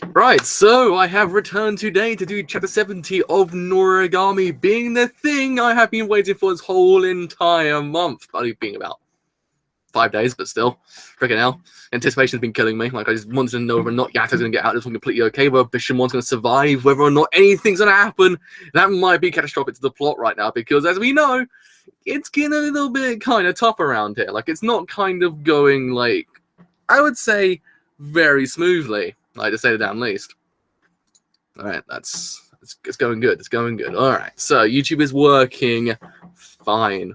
Right, so I have returned today to do chapter 70 of Noragami, being the thing I have been waiting for this whole entire month. Only being about 5 days, but still. Freaking hell. Anticipation's been killing me. Like, I just wanted to know whether or not Yato's going to get out of this one completely okay, whether Bishamon's going to survive, whether or not anything's going to happen. That might be catastrophic to the plot right now, because as we know, it's getting a little bit kind of tough around here. Like, it's not kind of going, like, I would say, very smoothly. Like, to say the damn least. Alright, it's going good. It's going good. Alright, so YouTube is working fine.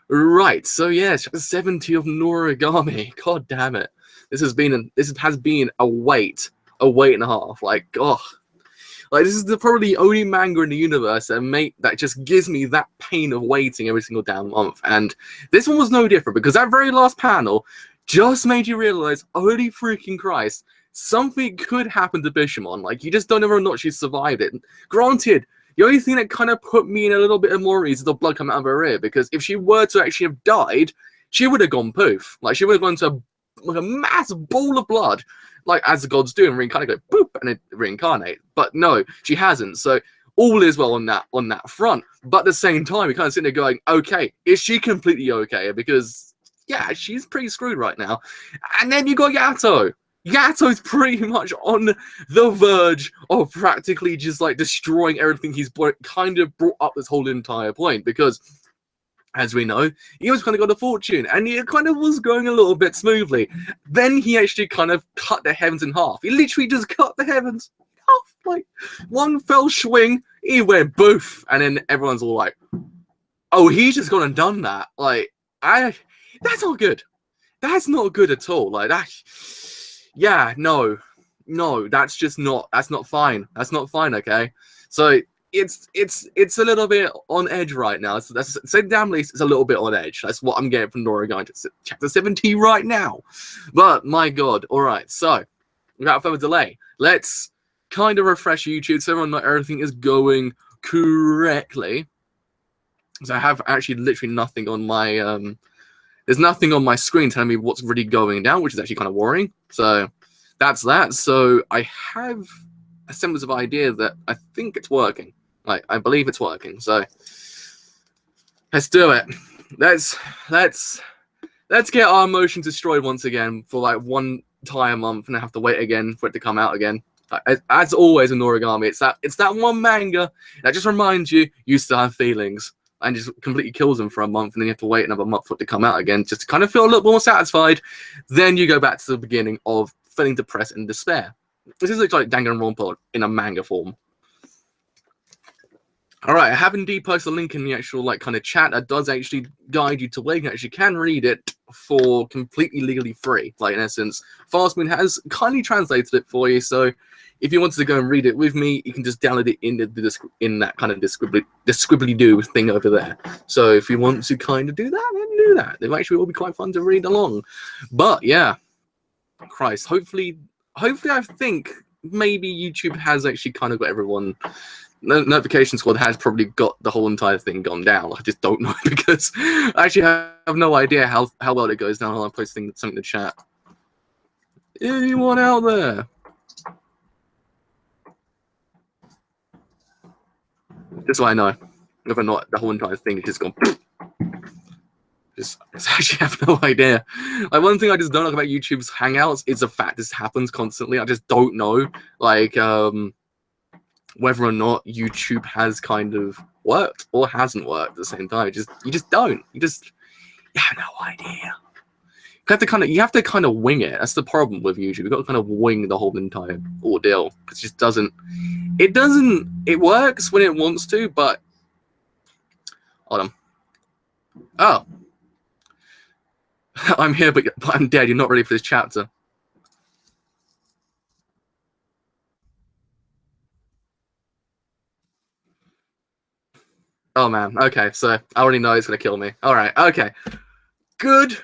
Right, so yeah, chapter 70 of Noragami. God damn it. This has been a wait and a half. Like, oh. Like, this is probably the only manga in the universe that just gives me that pain of waiting every single damn month. And this one was no different, because that very last panel just made you realize, holy freaking Christ, something could happen to Bishamon. Like, you just don't know whether or not she survived it. Granted, the only thing that kind of put me in a little bit of more ease is the blood coming out of her ear, because if she were to actually have died, she would have gone poof. Like, she would have gone to a massive ball of blood, like as the gods do, and reincarnate, go boop, and it reincarnate. But no, she hasn't. So all is well on that front. But at the same time, we kind of sitting there going, okay, is she completely okay? Because yeah, she's pretty screwed right now. And then you got Yato. Yato's pretty much on the verge of practically just like destroying everything he's kind of brought up this whole entire point, because as we know, he was kind of got a fortune, and it kind of was going a little bit smoothly. Then he actually kind of cut the heavens in half. He literally just cut the heavens in half, like one fell swing, he went boof, and then everyone's all like, oh, he's just gone and done that. Like, that's not good. That's not good at all. Like, that, yeah, no, that's not fine. That's not fine, okay? So it's a little bit on edge right now. So that's say damn least it's a little bit on edge. That's what I'm getting from Noragami to chapter 70 right now. But my god, alright, so without further delay, let's kind of refresh YouTube so everyone knows everything is going correctly. So I have actually literally nothing on my there's nothing on my screen telling me what's really going down, which is actually kind of worrying. So that's that. So I have a semblance of idea that I think it's working. Like, I believe it's working. So let's do it. Let's get our emotions destroyed once again for like one entire month, and I have to wait again for it to come out again. As always in Noragami, it's that one manga that just reminds you still have feelings, and just completely kills them for a month, and then you have to wait another month for it to come out again, just to kind of feel a little more satisfied. Then you go back to the beginning of feeling depressed and despair. This is like Danganronpa in a manga form. Alright, I have indeed posted a link in the actual like kind of chat that does actually guide you to where you actually can read it for completely legally free. Like, in essence, Fastmoon has kindly translated it for you, so if you wanted to go and read it with me, you can just download it in that kind of describbly-do thing over there. So if you want to kind of do that, then do that. It actually will be quite fun to read along. But yeah, Christ, hopefully I think maybe YouTube has actually kind of got everyone. Notification Squad has probably got the whole entire thing gone down. I just don't know, because I actually have no idea how well it goes down while I'm posting something in the chat. Anyone out there? Just so I know whether or not the whole entire thing is just gone. I actually have no idea. Like, one thing I just don't like about YouTube's Hangouts is the fact this happens constantly. I just don't know, like, whether or not YouTube has kind of worked or hasn't worked at the same time. You just have no idea. You have to kind of wing it. That's the problem with YouTube. You've got to kind of wing the whole entire ordeal. It just doesn't. It works when it wants to, but hold on. Oh. I'm here, but I'm dead. You're not ready for this chapter. Oh man. Okay, so I already know it's gonna kill me. All right. Okay. Good.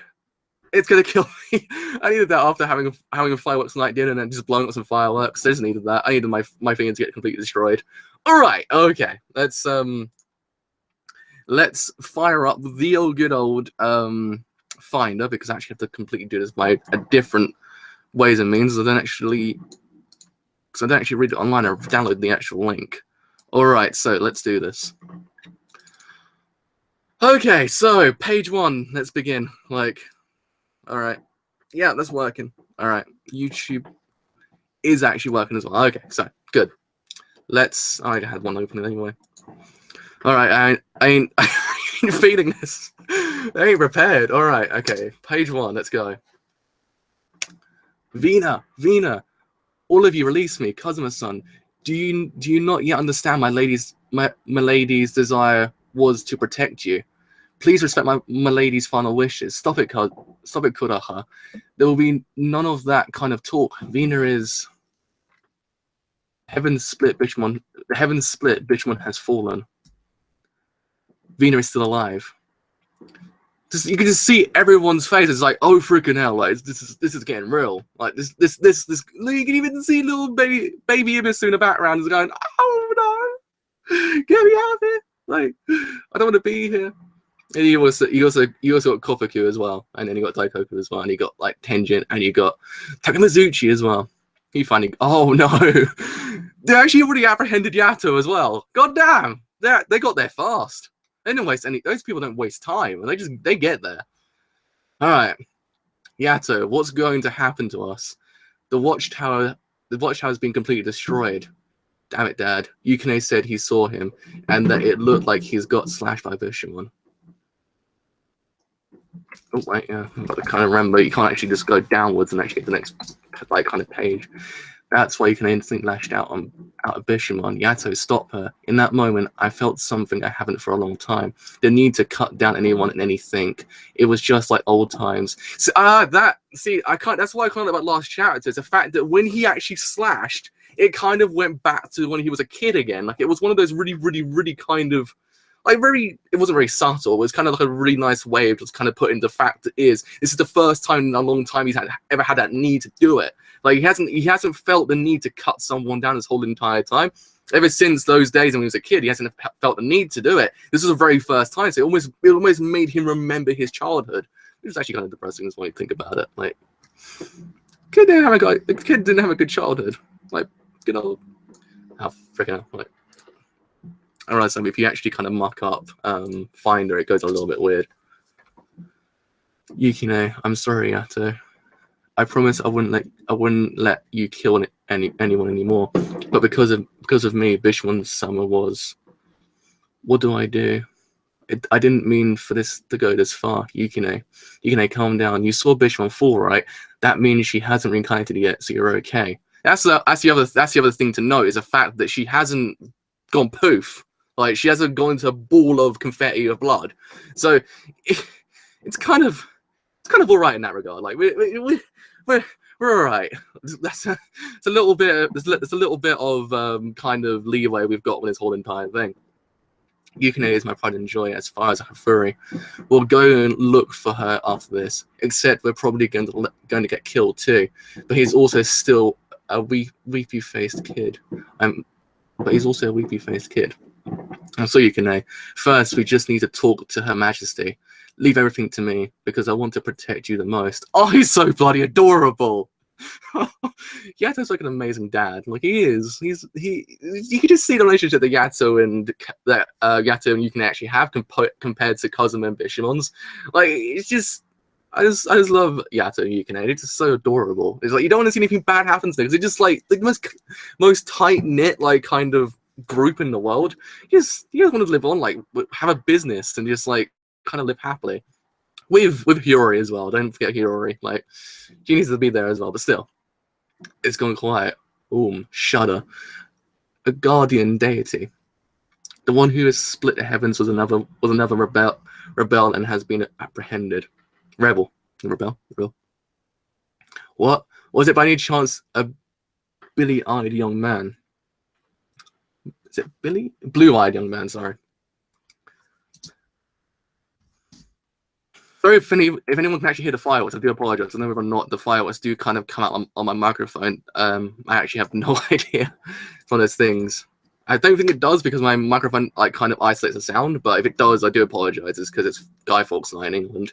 It's gonna kill me. I needed that after having a fireworks night dinner and then just blowing up some fireworks. I just needed that. I needed my finger to get completely destroyed. All right. Okay. Let's fire up the old good old finder, because I actually have to completely do this by a different ways and means. I don't actually because I don't actually read it online. I download the actual link. All right, so let's do this. Okay, so page 1. Let's begin. Like, all right, yeah, that's working. All right, YouTube is actually working as well. Okay, so good. Let's. I had one open anyway. All right, I ain't feeding this. I ain't prepared. All right, okay. Page 1. Let's go. Vina, all of you, release me, Kazuma-san. Do you not yet understand my lady's desire was to protect you? Please respect my lady's final wishes. Stop it, Kuraha. There will be none of that kind of talk. Vina is heaven split. Bishmon, the heavens split. Bishmon has fallen. Vina is still alive. You can just see everyone's face. It's like, oh freaking hell! Like this is getting real. Like this. You can even see little baby Ibisu in the background is going, oh no, get me out of here! Like I don't want to be here. And you also got Kofuku as well, and then you got Daikoku as well, and you got like Tenjin, and you got Takamazuchi as well. You finally, oh no, they actually already apprehended Yato as well. God damn, they got there fast. They didn't waste any. Those people don't waste time, and they get there. All right, Yato, what's going to happen to us? The watchtower has been completely destroyed. Damn it, Dad. Yukine said he saw him, and that it looked like he's got slashed by Bishamon. Oh wait, yeah, I've got to kind of remember. You can't actually just go downwards and actually get the next like kind of page. That's why you can instantly lashed out at Bishamon. Yato, stop her. In that moment, I felt something I haven't for a long time. The need to cut down anyone and anything. It was just like old times. So, that's why I can't about last chapter. It's the fact that when he actually slashed, it kind of went back to when he was a kid again. Like it was one of those really, really, really kind of like it wasn't very subtle. It was kind of like a really nice way of just kind of putting the fact that this is the first time in a long time he's ever had that need to do it. Like he hasn't felt the need to cut someone down his whole entire time. Ever since those days when he was a kid, he hasn't felt the need to do it. This was the very first time, so it almost made him remember his childhood. It was actually kind of depressing when you think about it. Like, the kid didn't have a good childhood. Like, good old, oh freaking hell. Like, alright, so if you actually kind of muck up Finder, it goes a little bit weird. Yukine, I'm sorry, Yato. I promise I wouldn't let you kill anyone anymore. But because of me, Bishmon's summer was. What do? I didn't mean for this to go this far. Yukine, calm down. You saw Bishmon fall, right? That means she hasn't reincarnated yet, so you're okay. That's the other thing to note is the fact that she hasn't gone poof. Like she hasn't gone into a ball of confetti of blood. So it's kind of all right in that regard. Like we're all right. It's a little bit. There's a little bit of kind of leeway we've got with this whole entire thing. Yukine is my pride and joy as far as a furry. We'll go and look for her after this. Except we're probably going to get killed too. But he's also still a weepy-faced kid. But he's also a weepy-faced kid. And so Yukine, first we just need to talk to Her Majesty. Leave everything to me because I want to protect you the most. Oh, he's so bloody adorable. Yato's like an amazing dad. Like he is. You can just see the relationship that Yato and Yukine actually have compared to Kazuma and Bishamon's. Like it's just. I just love Yato and Yukine. It's just so adorable. It's like you don't want to see anything bad happen to them. It's just like the most tight knit like kind of group in the world. You guys want to live on, like have a business and just like kind of live happily. With Hiyori as well. Don't forget Hiyori. Like she needs to be there as well. But still, it's gone quiet. Shudder. A guardian deity. The one who has split the heavens was another rebel and has been apprehended. Rebel. What? Was it by any chance a billy-eyed young man? Is it Billy? Blue-eyed young man, sorry. Sorry if anyone can actually hear the fireworks, I do apologize. I know whether or not the fireworks do kind of come out on my microphone. I actually have no idea. It's one of those things. I don't think it does because my microphone like kind of isolates the sound, but if it does, I do apologize. It's because it's Guy Fawkes Night in England.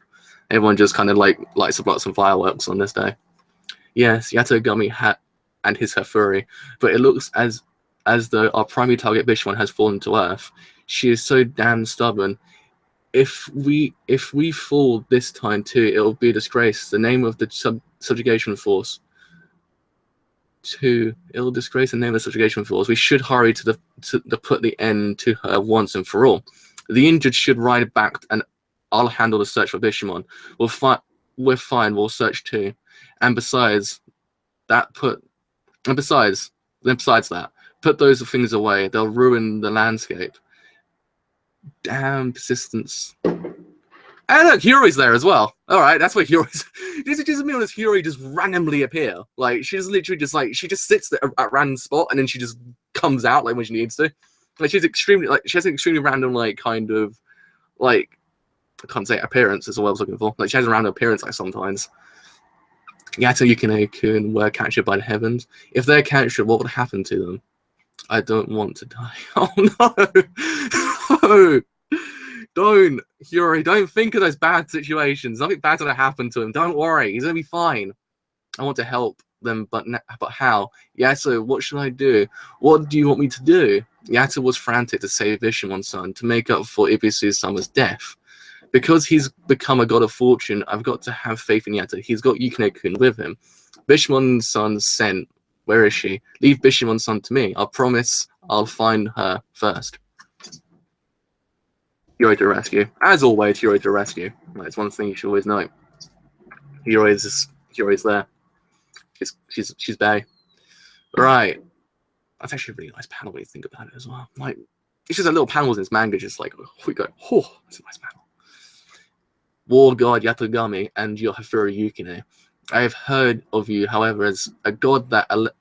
Everyone just kind of like lights up some fireworks on this day. Yes, Yato Gumi and his Hafuri, but it looks as though our primary target Bishwan has fallen to earth. She is so damn stubborn. If we fall this time too, it will be a disgrace. The name of the subjugation force. It'll disgrace the name of the subjugation force. We should hurry to put the end to her once and for all. The injured should ride back, and I'll handle the search for Bishamon. We're fine. We'll search too. And besides that, put those things away. They'll ruin the landscape. Damn persistence. And look, Hiyori's there as well. All right, that's where Hiyori's. This doesn't mean this Hiyori just randomly appear. Like she's literally just like she just sits there at a random spot and then she just comes out like when she needs to. Like she has an extremely random kind of I can't say appearance is what I was looking for. Like she has a random appearance sometimes. Yato, Yukino-kun were captured by the heavens. If they're captured, what would happen to them? I don't want to die. Oh no! No! Don't, Hiyori, don't think of those bad situations. Nothing bad's gonna happen to him. Don't worry, he's gonna be fine. I want to help them, but how? Yato, what should I do? What do you want me to do? Yato was frantic to save Bishamon's son, to make up for Ibisu's summer's death. Because he's become a god of fortune, I've got to have faith in Yato. He's got Yukino-kun with him. Bishamon's son sent. Where is she? Leave Bishamon's son to me. I'll promise I'll find her first. Hiyori to rescue. As always, Hiyori to rescue. That's one thing you should always know. Hiyori's there. She's bae. Right. That's actually a really nice panel when you think about it as well. Like, it's just a little panels in this manga, just like we go, oh, that's a nice panel. War god Yatogami and your Hafuri Yukino. I have heard of you, however, as a god at a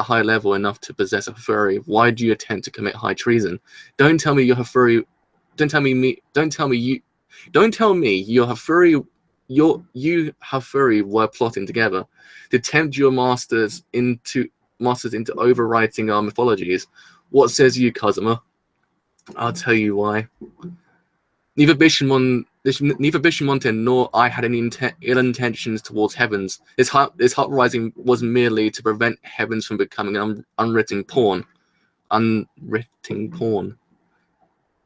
high level enough to possess a Hafuri. Why do you attempt to commit high treason? Don't tell me your Hafuri. Don't tell me your Hafuri were plotting together to tempt your masters into overwriting our mythologies. What says you, Kazuma? I'll tell you why. Neither Bishamonten nor I had any ill intentions towards heavens. This uprising was merely to prevent heavens from becoming an unwritten pawn. Unwritten pawn.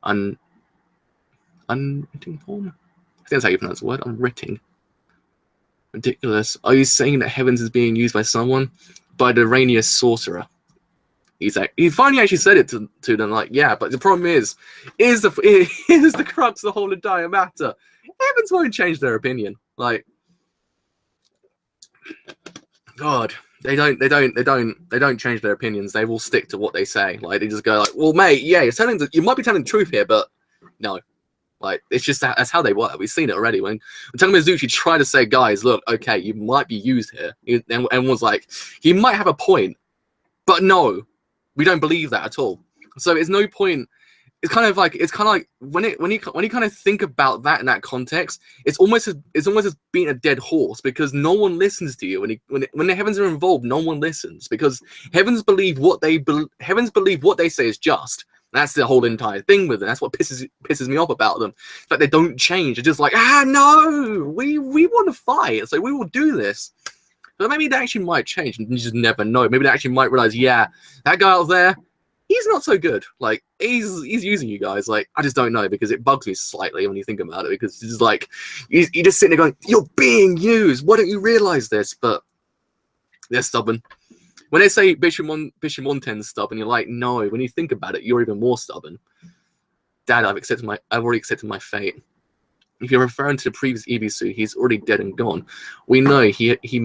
Unwritten pawn? I think that's how you pronounce the word. Unwritten. Ridiculous. Are you saying that heavens is being used by someone? By the Rainius sorcerer. He finally actually said it to them, like, yeah, but the problem is the crux of the whole entire matter. Heavens won't change their opinion. Like, God, they don't change their opinions. They will stick to what they say. Like, they just go like, well, mate, yeah, you might be telling the truth here, but no. Like, it's just that's how they work. We've seen it already. When Takamizuchi tried to say, guys, look, okay, you might be used here, and was like, he might have a point, but no. We don't believe that at all. So it's no point. It's kind of like when you kind of think about that in that context, it's almost as being a dead horse, because no one listens to you when the heavens are involved. No one listens because heavens believe what they say is just. That's the whole entire thing with them. That's what pisses me off about them. It's like they don't change. They're just like, no, we want to fight, so we will do this. So maybe that actually might change, and you just never know. Maybe they actually might realize, yeah, that guy out there, he's not so good. Like, he's using you guys. Like, I just don't know, because it bugs me slightly when you think about it, because it's just like, you're just sitting there going, you're being used. Why don't you realize this? But they're stubborn. When they say Bishamonten's stubborn, you're like, no. When you think about it, you're even more stubborn. Dad, I've already accepted my fate. If you're referring to the previous Ibisu, he's already dead and gone. We know he had a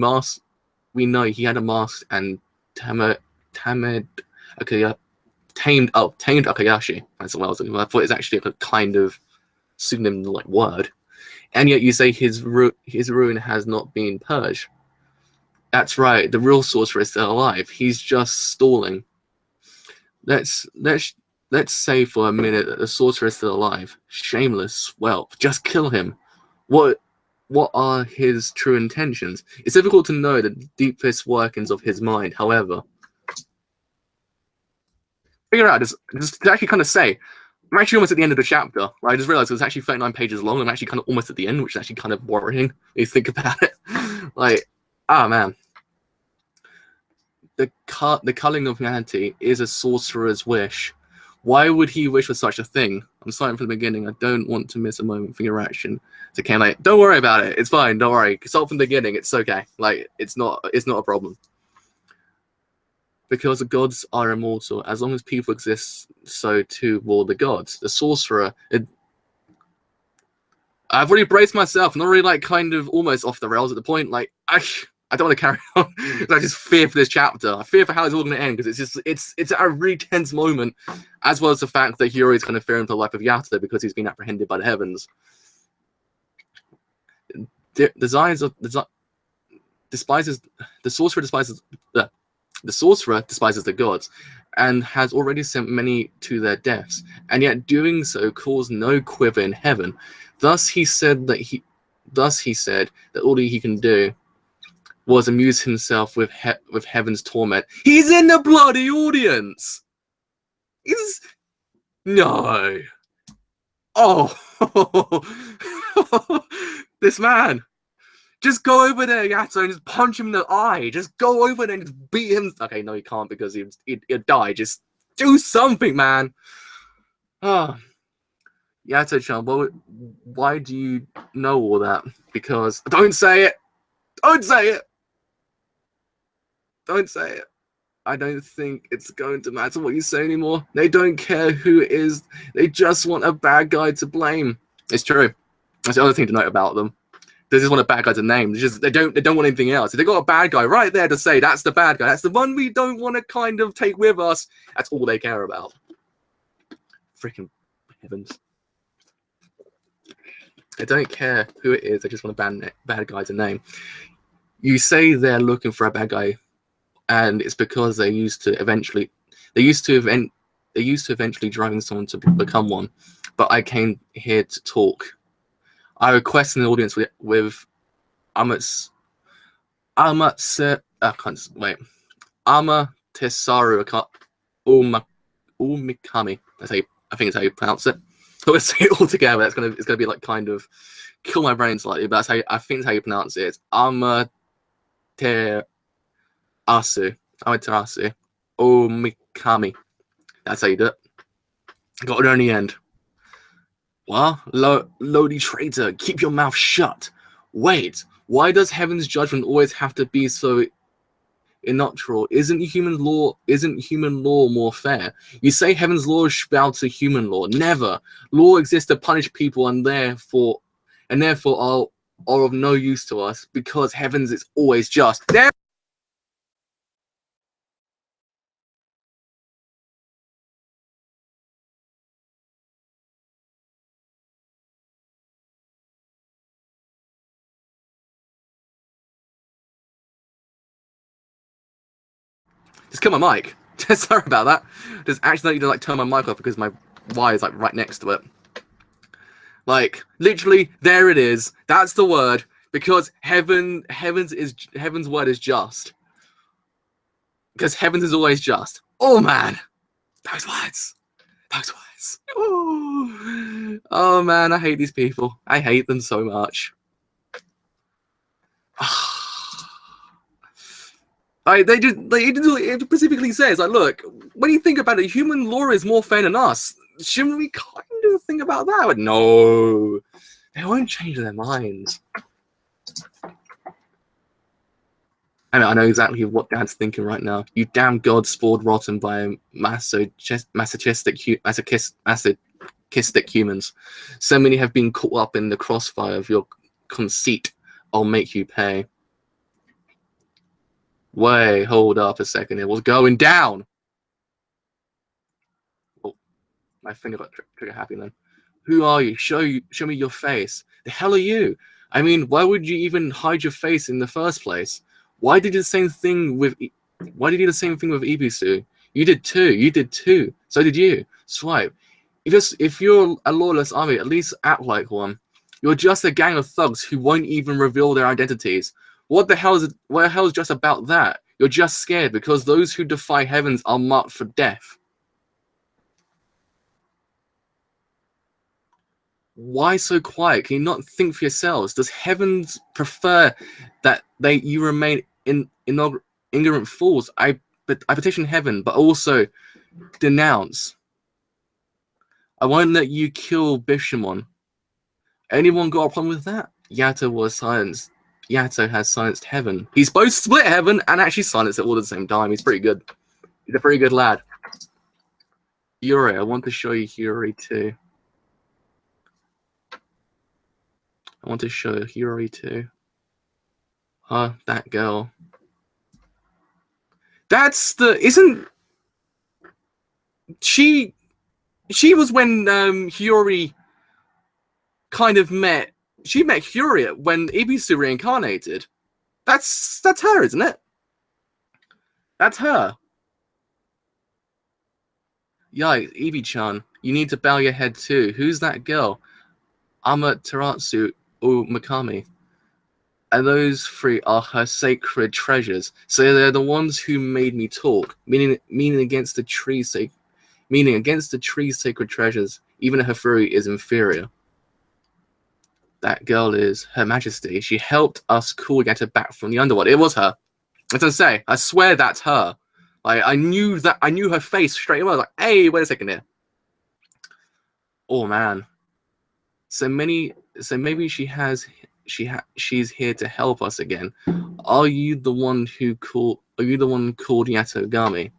mask and tamed Akayashi. That's what I was looking for. I thought it's actually a kind of pseudonym like word. And yet you say his ruin has not been purged. That's right. The real sorcerer is still alive. He's just stalling. Let's say for a minute that the sorcerer is still alive. Shameless whelp. Just kill him. What are his true intentions? It's difficult to know the deepest workings of his mind. However, figure out just to actually kind of say, I'm actually almost at the end of the chapter. Right? I just realized it was actually 39 pages long. I'm actually kind of almost at the end, which is actually kind of worrying when you think about it. Like, ah, man. The culling of humanity is a sorcerer's wish. Why would he wish for such a thing? I'm starting from the beginning. I don't want to miss a moment for your reaction. So Ken, like, don't worry about it. It's fine. Don't worry. Start from the beginning. It's okay. Like, it's not a problem. Because the gods are immortal. As long as people exist, so too will the gods. The sorcerer. I've already braced myself. I'm not really like kind of almost off the rails at the point. Like, I don't want to carry on. I just fear for this chapter. I fear for how it's all going to end because it's a really tense moment, as well as the fact that Hiro is kind of fearing for the life of Yato because he's been apprehended by the heavens. The sorcerer despises the gods, and has already sent many to their deaths, and yet doing so caused no quiver in heaven. Thus he said that all he can do was amuse himself with heaven's torment. He's in the bloody audience. No. Oh, this man. Just go over there, Yato, and just punch him in the eye. Just go over there and just beat him. Okay, no, he can't because he'd die. Just do something, man. Ah, Yato-chan, why do you know all that? Because don't say it. Don't say it. Don't say it. I don't think it's going to matter what you say anymore. They don't care who it is. They just want a bad guy to blame. It's true. That's the other thing to note about them. They just want a bad guy to name. They don't want anything else. If they got a bad guy right there to say that's the bad guy, that's the one we don't want to kind of take with us. That's all they care about. Freaking heavens! They don't care who it is. They just want a bad guy to name. You say they're looking for a bad guy, and it's because they used to eventually driving someone to become one. But I came here to talk. I request an audience with Amatesaru Umikami. I think that's how you pronounce it. So let's say it all together. It's gonna be like kind of kill my brain slightly, but I think that's how you pronounce it. It's Amaterasu Umikami. That's how you do it. Got it on the end. Well, Lodi traitor, keep your mouth shut. Wait, why does heaven's judgment always have to be so unnatural? Isn't human law more fair? You say heaven's law should bow to human law. Never. Law exists to punish people, and therefore are of no use to us because heaven's is always just. Just kill my mic. Sorry about that. Just accidentally like turn my mic off because my wire is like right next to it. Like literally, there it is. That's the word. Because heaven's word is just. Because heavens is always just. Oh man, those words. Oh man, I hate these people. I hate them so much. It specifically says, like, look, when you think about it, human law is more fair than us. Shouldn't we kind of think about that? But no, they won't change their minds. I know exactly what Dad's thinking right now. You damn god spoiled rotten by masochistic humans. So many have been caught up in the crossfire of your conceit. I'll make you pay. Wait, hold up a second. It was going down. Oh, my finger got trigger happy then. Who are you? Show me your face. The hell are you? I mean, why would you even hide your face in the first place? Why did you do the same thing with Ibisu? You did too. So did you. Swipe. If you're a lawless army, at least act like one. You're just a gang of thugs who won't even reveal their identities. What the hell is just about that? You're just scared because those who defy heavens are marked for death. Why so quiet? Can you not think for yourselves? Does heavens prefer that you remain ignorant fools? I petition heaven, but also denounce. I won't let you kill Bishamon. Anyone got a problem with that? Yato was silenced. Yato has silenced heaven. He's both split heaven and actually silenced it all at the same time. He's pretty good. He's a pretty good lad. Yuri, I want to show you Yuri too. I want to show Yuri too. That girl. That's the isn't she was when Hiyori kind of met Hiyori when Ibisu reincarnated. That's her, isn't it? That's her. Yeah, Ibi-chan, you need to bow your head too. Who's that girl? Amaterasu or Mikami. And those three are her sacred treasures. So they're the ones who made me talk, meaning against the tree's sacred treasures. Even her fury is inferior. That girl is Her Majesty. She helped us call Yato back from the underworld. It was her. As I say, I swear that's her. Like I knew her face straight away. I was like, hey, wait a second here. Oh man. So maybe she's here to help us again. Are you the one called Yatogami?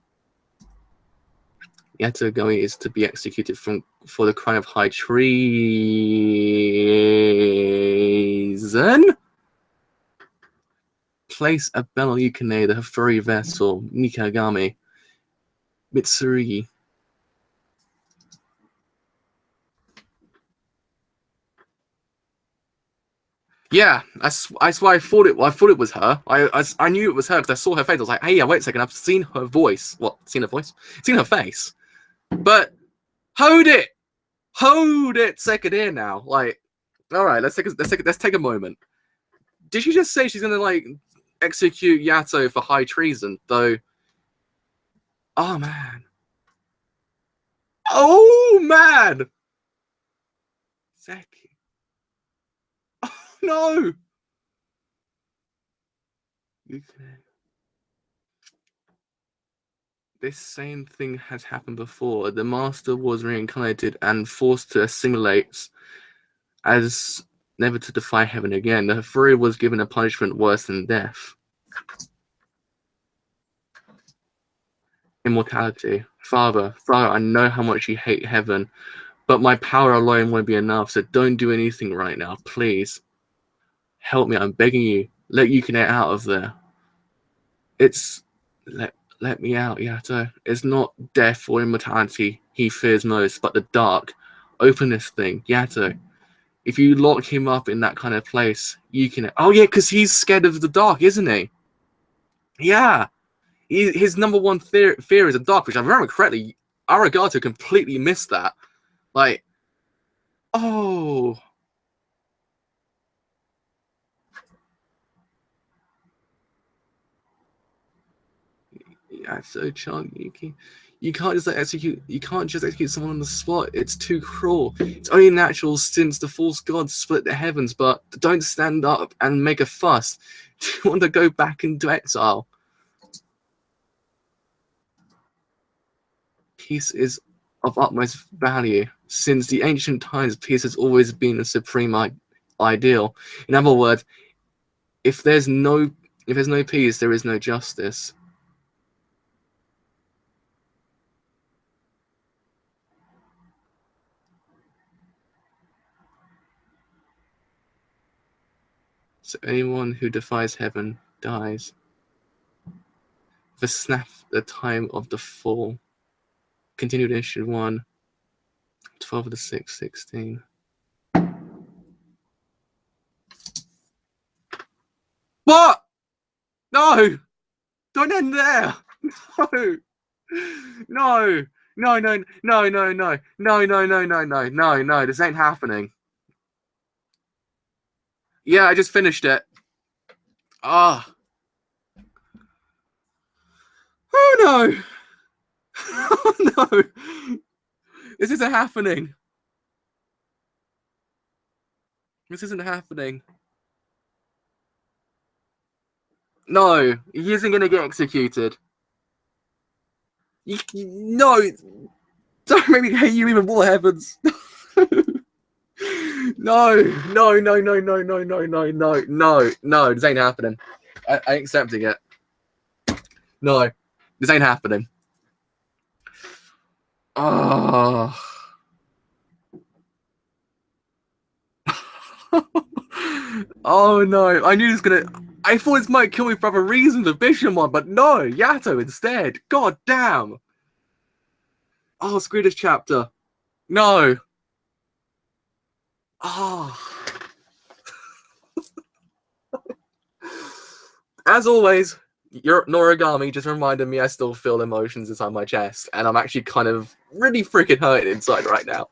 Yatogami is to be executed for the crime of high treason. Place a bell on Yukine, the furry vessel, Mikagami, Mitsurugi. Yeah, I swear I thought it was her. I knew it was her because I saw her face. I was like, hey, yeah, wait a second, I've seen her voice. What? Seen her voice? Seen her face. But hold it second here now. Like, all right, let's take a moment. Did she just say she's gonna like execute Yato for high treason? Though, oh man, Seki. Oh no. This same thing has happened before. The master was reincarnated and forced to assimilate as never to defy heaven again. The fury was given a punishment worse than death. Immortality. Father, I know how much you hate heaven, but my power alone won't be enough, so don't do anything right now, please. Help me, I'm begging you. Let Yukine out of there. Let me out, Yato. It's not death or immortality he fears most, but the dark. Open this thing, Yato. If you lock him up in that kind of place, Yukine. Oh yeah, because he's scared of the dark, isn't he? Yeah. His number one fear is the dark, which if I remember correctly, Arigato completely missed that. Like, oh. Yeah, so Chan, you can't just execute someone on the spot. It's too cruel. It's only natural since the false gods split the heavens, but don't stand up and make a fuss. Do you want to go back into exile? Peace is of utmost value. Since the ancient times, peace has always been a supreme ideal. In other words, if there's no peace, there is no justice. So anyone who defies heaven dies. The snap, the time of the fall. Continued issue 1, 12 of the 6th, 16. What? No! Don't end there! No! No! No, no, no, no, no, no, no, no, no, no, no, no, this ain't happening. Yeah, I just finished it. Ah. Oh no! Oh no! This isn't happening. This isn't happening. No, he isn't going to get executed. No, don't make me hate you even more, heavens. No, no, no, no, no, no, no, no, no, no, no, this ain't happening. I ain't accepting it. No, this ain't happening. Oh. Oh no, I knew this was gonna. I thought this might kill me for other reasons of Bishamon, but no, Yato instead. God damn. Oh, screw this chapter. No. Oh. As always, your Noragami just reminded me I still feel emotions inside my chest, and I'm actually kind of really freaking hurting inside right now.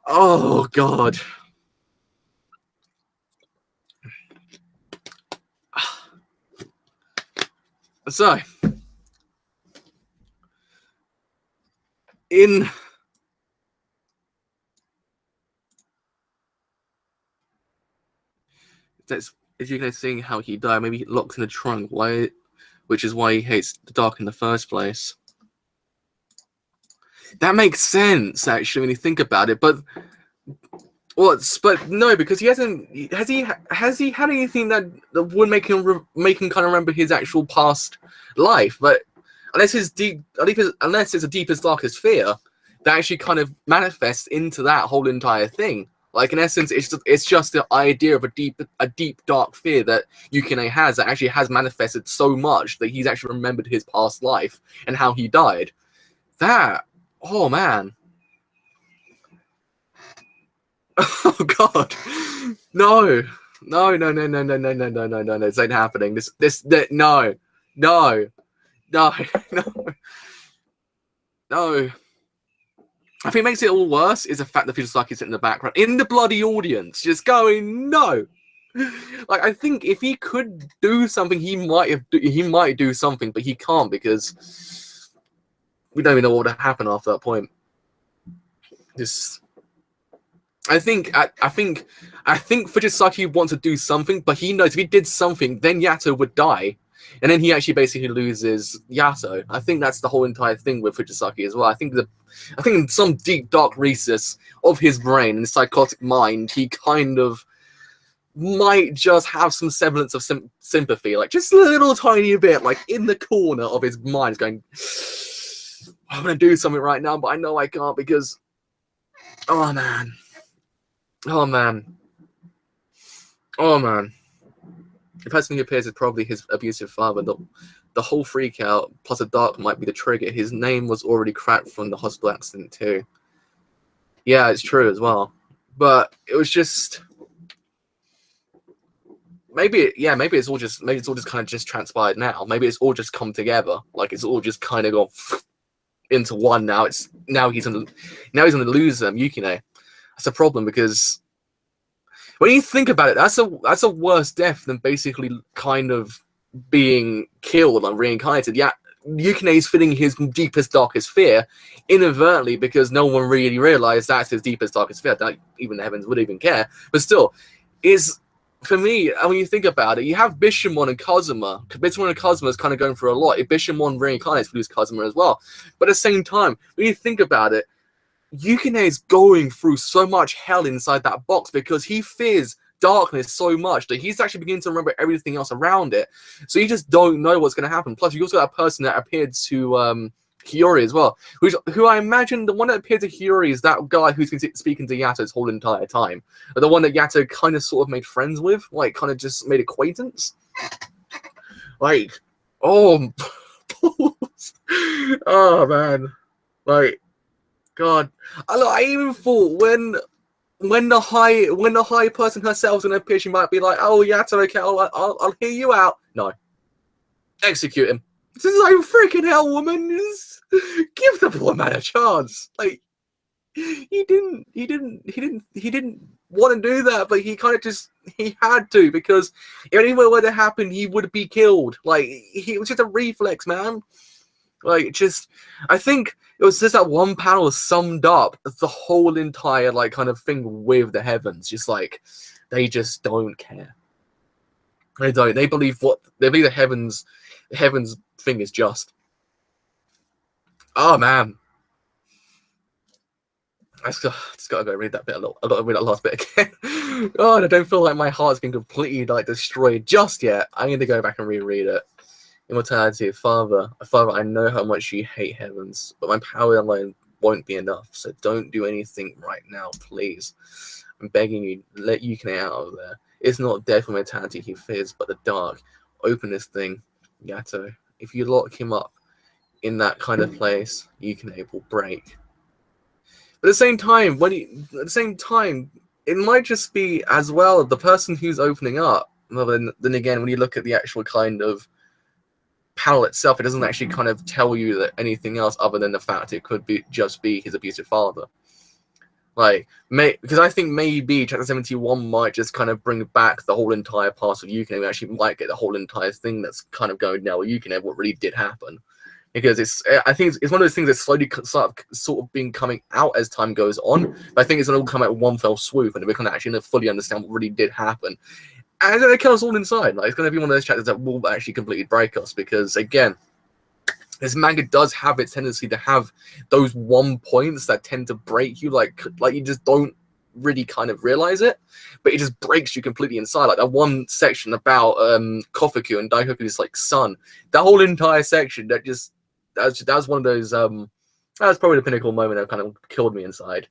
Oh god. So, in that's as you guys seeing how he died, maybe he locked in the trunk, which is why he hates the dark in the first place. That makes sense, actually, when you think about it. But no, because he hasn't. Has he had anything that would make him kind of remember his actual past life? But unless it's the deepest, darkest fear that actually kind of manifests into that whole entire thing. Like in essence, it's just the idea of a deep, dark fear that Yukine has that actually has manifested so much that he's actually remembered his past life and how he died. That, oh man. Oh god. No. No, no, no, no, no, no, no, no, no, no, this ain't happening. No. No. No. No. No. I think it makes it all worse is the fact that Fujisaki's in the background, in the bloody audience, just going, no. Like, I think if he could do something, he might do something, but he can't because we don't even know what would happen after that point. I think Fujisaki wants to do something, but he knows if he did something, then Yato would die. And then he actually basically loses Yato. I think that's the whole entire thing with Fujisaki as well. I think in some deep, dark recess of his brain and psychotic mind, he kind of might just have some semblance of sympathy, like just a little tiny bit, like in the corner of his mind, going, I'm going to do something right now, but I know I can't because, oh man. Oh man. Oh man. The person who appears is probably his abusive father. The whole freak out, plus the dark might be the trigger. His name was already cracked from the hospital accident too. Yeah, it's true as well. But it was just maybe it's all just kind of just transpired now. Maybe it's all just come together. Like it's all just kind of gone into one now. Now he's gonna lose Yukine. That's a problem because when you think about it, that's a worse death than basically kind of being killed and reincarnated. Yeah, Yukine is feeling his deepest, darkest fear inadvertently because no one really realized that's his deepest, darkest fear. That even the heavens would even care. But still, for me, when you think about it, you have Bishamon and Kazuma. Bishamon and Kazuma is kind of going through a lot. If Bishamon reincarnates, we lose Kazuma as well. But at the same time, when you think about it, Yukine is going through so much hell inside that box because he fears darkness so much that he's actually beginning to remember everything else around it. So you just don't know what's going to happen. Plus, you also got a person that appeared to Hiyori as well, who I imagine the one that appeared to Hiyori is that guy who's been speaking to Yato this whole entire time. The one that Yato kind of sort of made friends with, like kind of just made acquaintance. Like, oh, oh man, like. God, I even thought when the high person herself is gonna appear, she might be like, "Oh, Yato, okay, I'll hear you out." No, execute him. This is like freaking hell, woman. Give the poor man a chance. Like he didn't want to do that, but he kind of he had to because if anything were to happen, he would be killed. Like it was just a reflex, man. Like, just, I think it was just that one panel summed up the whole entire, like, kind of thing with the heavens. Just, like, they just don't care. They don't. They believe the heavens thing is just. Oh, man. I just gotta go read that bit a little. I gotta read that last bit again. Oh, and I don't feel like my heart's been completely, like, destroyed just yet. I need to go back and reread it. Immortality, Father, I know how much you hate heavens, but my power alone won't be enough, so don't do anything right now, please. I'm begging you, let Yukine out of there. It's not death or mortality he fears, but the dark. Open this thing, Yato. If you lock him up in that kind of place, Yukine will break. But at the same time, it might just be as well the person who's opening up. Well, then again, when you look at the actual kind of panel itself, it doesn't actually kind of tell you that anything else other than the fact it could be just be his abusive father. Like, because I think maybe Chapter 71 might just kind of bring back the whole entire part of Yukine. We actually might get the whole entire thing that's kind of going now with Yukine, what really did happen. Because I think it's one of those things that's slowly sort of been coming out as time goes on. But I think it's going to all come out in one fell swoop, and we're going to actually fully understand what really did happen. And it kills us all inside. Like, it's going to be one of those chapters that will actually completely break us. Because, again, this manga does have its tendency to have those one points that tend to break you. Like you just don't really kind of realize it. But it just breaks you completely inside. Like, that one section about Kofuku and Daikoku's, like, son. That whole entire section, that was one of those that was probably the pinnacle moment that kind of killed me inside.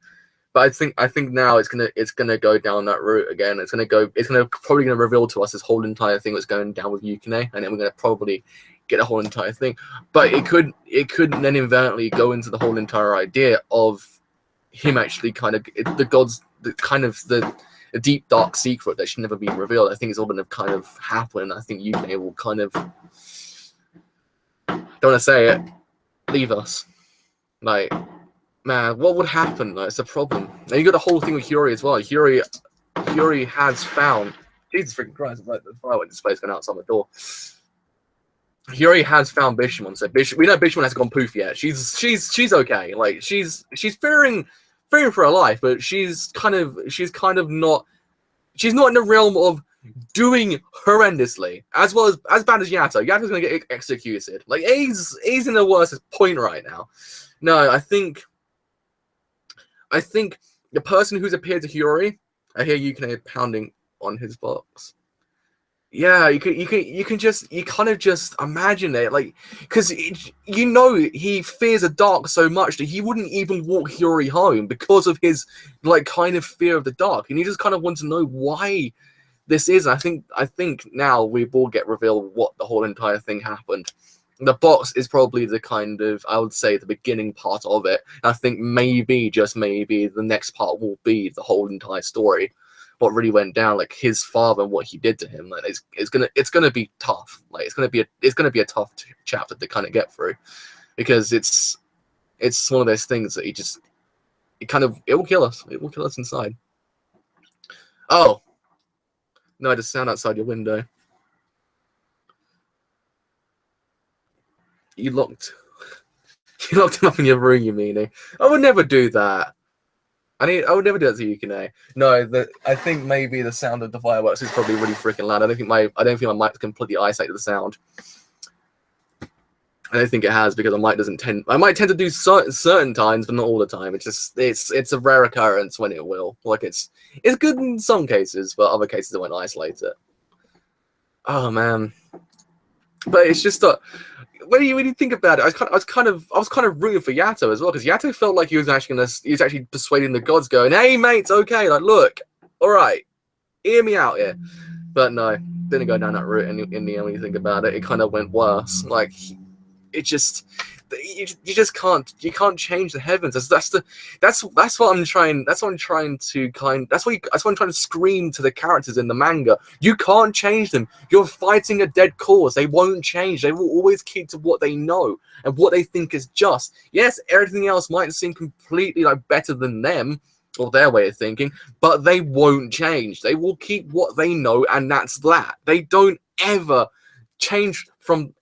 But I think now it's gonna go down that route again. It's probably gonna reveal to us this whole entire thing that's going down with Yukine, and then we're gonna probably get a whole entire thing. But it could then inadvertently go into the whole entire idea of him actually kind of the deep dark secret that should never be revealed. I think it's all gonna kind of happen. I think Yukine will kind of, don't want to say it, leave us. Like, man, what would happen? Like, it's a problem. And you got the whole thing with Hiyori as well. Hiyori has found, Jesus freaking Christ! It's like the firework display going outside the door. Hiyori has found Bishamon. So we know Bishamon hasn't gone poof yet. She's okay. Like, she's fearing for her life, but she's kind of not. She's not in the realm of doing horrendously, as bad as Yato. Yato's gonna get executed. Like, he's in the worst point right now. No, I think the person who's appeared to Hiyori, I hear Yukine pounding on his box. Yeah, you kind of just imagine it, like, because he fears the dark so much that he wouldn't even walk Hiyori home because of his, like, kind of fear of the dark, and he just kind of wants to know why this is. I think now we will get revealed what the whole entire thing happened. The box is probably the kind of, I would say, the beginning part of it. And I think maybe, just maybe, the next part will be the whole entire story. What really went down, like his father and what he did to him. Like, it's gonna be tough. Like, it's gonna be a tough chapter to kind of get through, because it's one of those things that it will kill us. It will kill us inside. Oh no! I just sound outside your window. You locked him up in your room, you meaning? I would never do that. I would never do that to Yukine. No, I think maybe the sound of the fireworks is probably really freaking loud. I don't think my mic's completely isolated the sound. I don't think it has, because I might tend to do certain times, but not all the time. It's a rare occurrence when it will. Like, it's good in some cases, but other cases it won't isolate it. Oh man. But it's just when you think about it, I was kind of rooting for Yato as well, because Yato felt like he was actually persuading the gods, going, "Hey mate, it's okay. Like, look, all right, hear me out here." But no, didn't go down that route. And in the end, when you think about it, it kind of went worse. Like, you just can't change the heavens. That's what I'm trying to scream to the characters in the manga. You can't change them. You're fighting a dead cause. They won't change. They will always keep to what they know and what they think is just. Yes, everything else might seem completely, like, better than them or their way of thinking, but they won't change. They will keep what they know, and that's that. They don't ever change from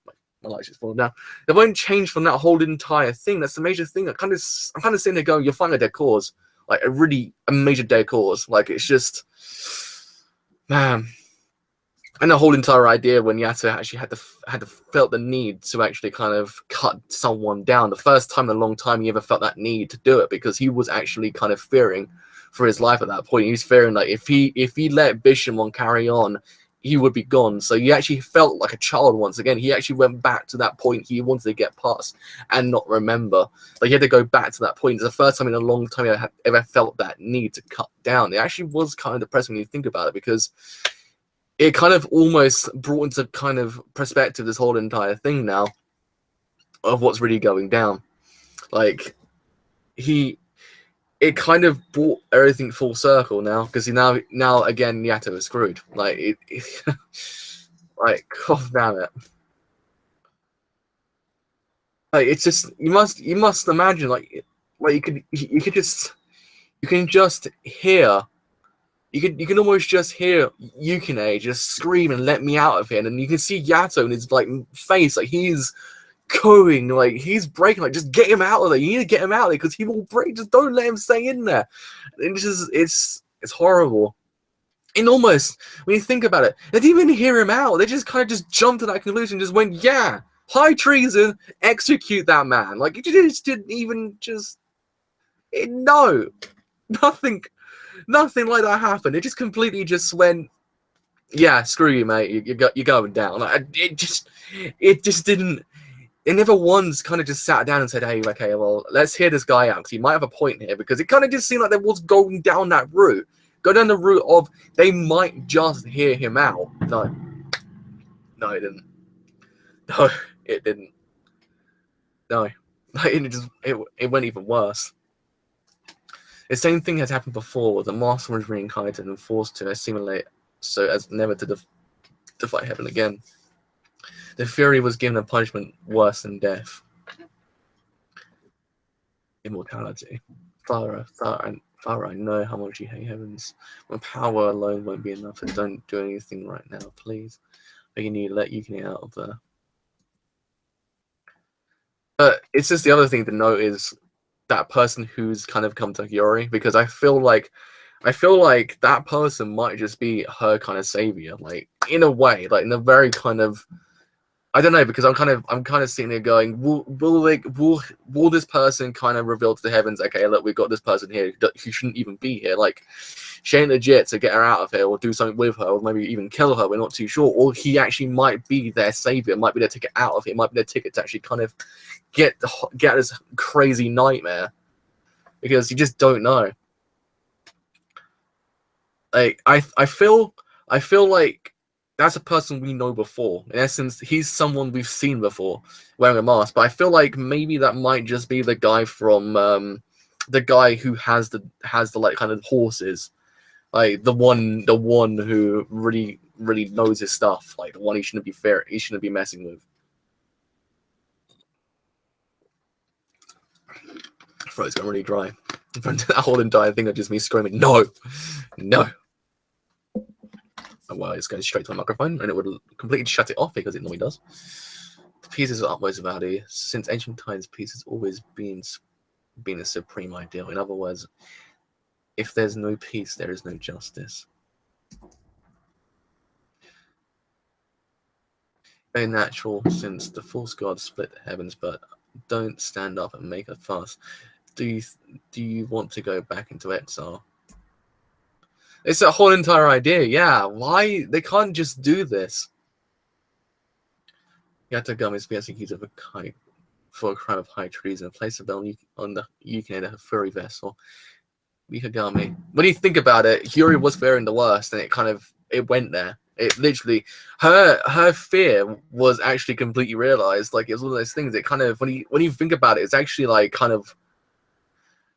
My light's just falling down. They won't change from that whole entire thing. That's the major thing. I'm kind of sitting there going, you're finding a dead cause, like a major dead cause. Like it's just, man. And the whole entire idea when Yato actually had to felt the need to actually kind of cut someone down. The first time in a long time he ever felt that need to do it, because he was actually kind of fearing for his life at that point. He was fearing like if he let Bishamon carry on, he would be gone. So he actually felt like a child once again. He actually went back to that point he wanted to get past and not remember. Like he had to go back to that point. It's the first time in a long time I ever felt that need to cut down. It actually was kind of depressing when you think about it, because it kind of almost brought into kind of perspective this whole entire thing now of what's really going down. Like it kind of brought everything full circle now, because now again Yato is screwed. Like like god damn it. Like it's just you must imagine like you can just hear. You can almost just hear Yukine just scream and let me out of here, and you can see Yato in his like face, like he's going, like he's breaking, like just get him out of there. You need to get him out of there because he will break. Just don't let him stay in there. It's horrible. And almost when you think about it, they didn't even hear him out. They just kind of just jumped to that conclusion, just went, yeah, high treason, execute that man. Like it just didn't even no, nothing. Nothing like that happened. It just completely just went, yeah, screw you, mate. You're going down. Like, it just didn't. It never once kind of just sat down and said, hey, okay, well, let's hear this guy out because he might have a point here. Because it kind of just seemed like there was going down that route. Go down the route of they might just hear him out. No, it didn't. No, it didn't. No, it went even worse. The same thing has happened before. The master was reincarnated and forced to assimilate so as never to defy heaven again. The Fury was given a punishment worse than death. Immortality. Father, I know how much you hate heavens. My power alone won't be enough, and don't do anything right now, please. But you need to let Yukine out of there. But it's just the other thing to note is that person who's kind of come to Hiyori, because I feel like that person might just be her kind of savior, like in a way, like in a very kind of, I don't know, because I'm kind of sitting there going, will this person kind of reveal to the heavens, okay, look, we've got this person here who shouldn't even be here, like she ain't legit, so get her out of here, or do something with her, or maybe even kill her, we're not too sure. Or he actually might be their savior, might be their ticket out of it, might be their ticket to actually kind of get this crazy nightmare, because you just don't know. Like I feel like that's a person we know before. In essence, he's someone we've seen before wearing a mask. But I feel like maybe that might just be the guy from the guy who has the like kind of horses, like the one who really knows his stuff, like the one he shouldn't be messing with. Throat's gone really dry. That whole entire thing of just me screaming, no. Well, it's going straight to my microphone, and it would completely shut it off because it normally does. Peace is utmost value. Since ancient times, peace has always been a supreme ideal. In other words, if there's no peace, there is no justice. Very natural, since the false gods split the heavens, but don't stand up and make a fuss. Do you want to go back into exile? It's a whole entire idea, yeah. Why they can't just do this? Yatogami is being executed for a crime of high treason. Place a bell on the Yukine, a furry vessel. Mikagami. When you think about it, Hiyori was fearing the worst, and it went there. It literally, her fear was actually completely realized. Like it was one of those things. It kind of when you think about it, it's actually like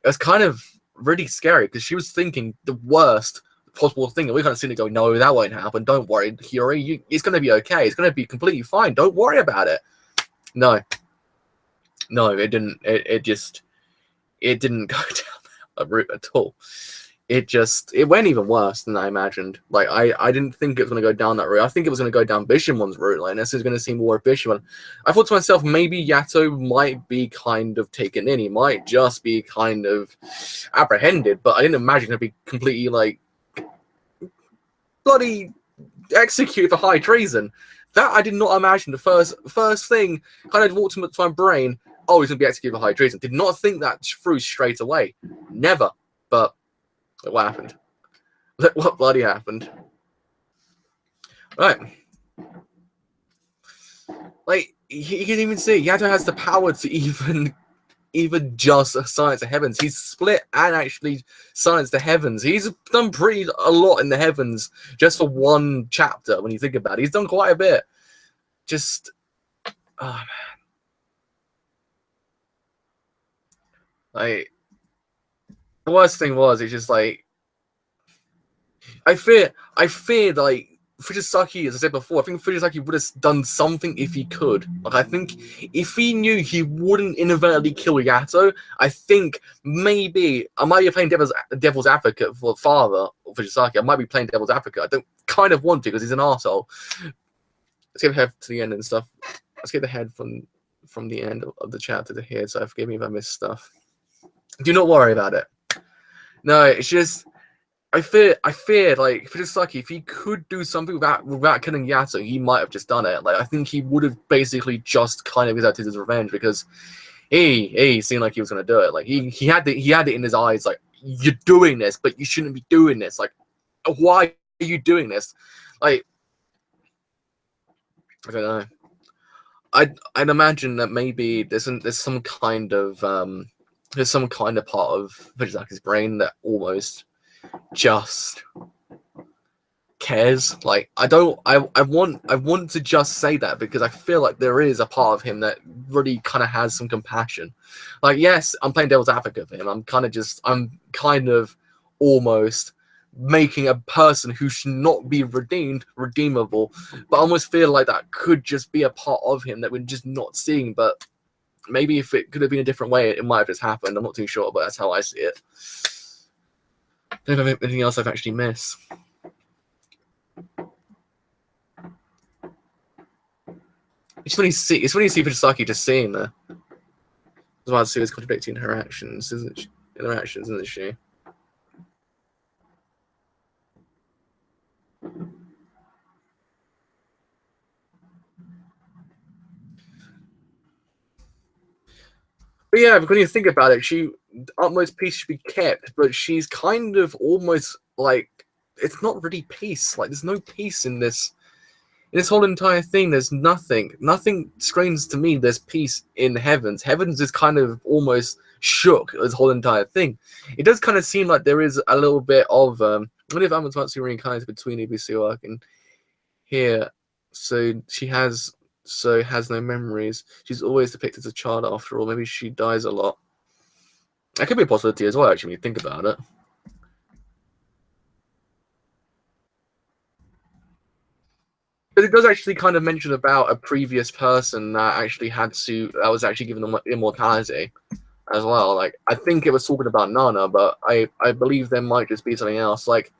it's kind of really scary because she was thinking the worst possible thing, and we kind of seen it go, no, that won't happen. Don't worry, Hiyori, it's going to be okay. It's going to be completely fine. Don't worry about it. No, it didn't. It didn't go down that route at all. it went even worse than I imagined. Like I didn't think it was going to go down that route. I think it was going to go down Bishamon's route. Like this is going to seem more Bishamon. I thought to myself, maybe Yato might be kind of taken in. He might just be kind of apprehended, but I didn't imagine it'd be completely like bloody executed for high treason. That I did not imagine. The first thing kind of walked into my brain. Oh, he's going to be executed for high treason. Did not think that through straight away. Never. But what happened? What bloody happened? Right. Like, you can even see Yato has the power to even just silence the heavens. He's split and actually silenced the heavens. He's done pretty a lot in the heavens just for one chapter when you think about it. He's done quite a bit. Just, oh man. Like, the worst thing was, it's just like, I fear like, Fujisaki, as I said before, I think Fujisaki would have done something if he could. Like, I think if he knew he wouldn't inadvertently kill Yato, I think maybe I might be playing devil's advocate for the father of Fujisaki. I might be playing devil's advocate. I don't kind of want to because he's an arsehole. Let's get ahead to the end and stuff. Let's get ahead from the end of the chapter to here. So forgive me if I miss stuff. Do not worry about it. No, it's just I fear like Fujisaki, if he could do something without killing Yato, he might have just done it. Like I think he would have basically just kind of exacted his revenge because he seemed like he was gonna do it. Like he had it in his eyes, like you're doing this, but you shouldn't be doing this. Like why are you doing this? Like I don't know. I'd imagine that maybe there's some kind of part of Fujisaki's brain that almost just cares. Like I want to just say that because I feel like there is a part of him that really kind of has some compassion. Like yes, I'm playing devil's advocate for him. I'm kind of almost making a person who should not be redeemable, but I almost feel like that could just be a part of him that we're just not seeing. But maybe if it could have been a different way, it might have just happened. I'm not too sure, but that's how I see it. I don't know if anything else I've actually missed. It's when you see Fujisaki just seeing there. As well as see his contradicting interactions, isn't she? But yeah, when you think about it, utmost peace should be kept, but she's kind of almost like it's not really peace. Like there's no peace in this whole entire thing. There's nothing screams to me there's peace in heavens. Heavens is kind of almost shook, this whole entire thing. It does kind of seem like there is a little bit of what if Amaterasu reincarnated between Ibisuak and here, so has no memories. She's always depicted as a child after all. Maybe she dies a lot. That could be a possibility as well, actually, when you think about it. But it does actually kind of mention about a previous person that was actually given immortality as well. Like, I think it was talking about Nana, but I believe there might just be something else. Like,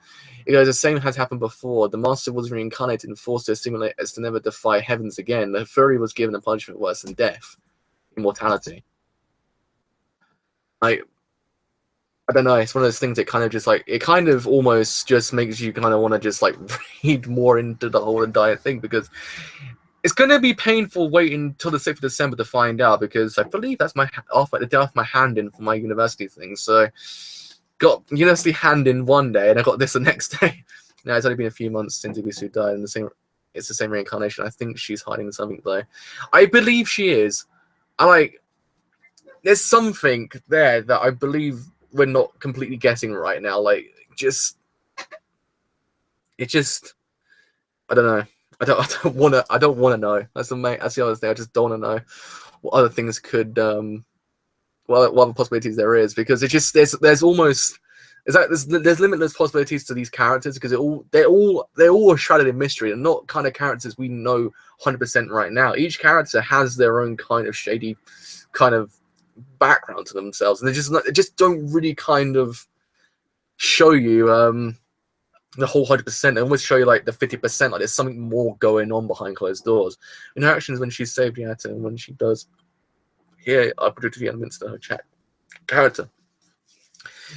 the same has happened before. The master was reincarnated and forced to assimilate as to never defy heavens again. The furry was given a punishment worse than death, immortality. Like, I don't know. It's one of those things that kind of just like it kind of almost just makes you kind of want to just like read more into the whole entire thing because it's going to be painful waiting until the 6th of December to find out because I believe that's the day off my hand in for my university thing. So got university hand in one day and I got this the next day. Now it's only been a few months since Ibisu died and it's the same reincarnation. I think she's hiding something though. I believe she is. There's something there that I believe we're not completely guessing right now. Like I don't know. I don't want to know. That's the other thing. I just don't want to know what other things could what other possibilities there is because it's just there's limitless possibilities to these characters because they're all shrouded in mystery and not kind of characters we know 100% right now. Each character has their own kind of shady kind of background to themselves and they just don't really kind of show you the whole 100%. They always show you like the 50%. Like there's something more going on behind closed doors. Interactions when she saved Yato and when she does here are predicted the elements to her character.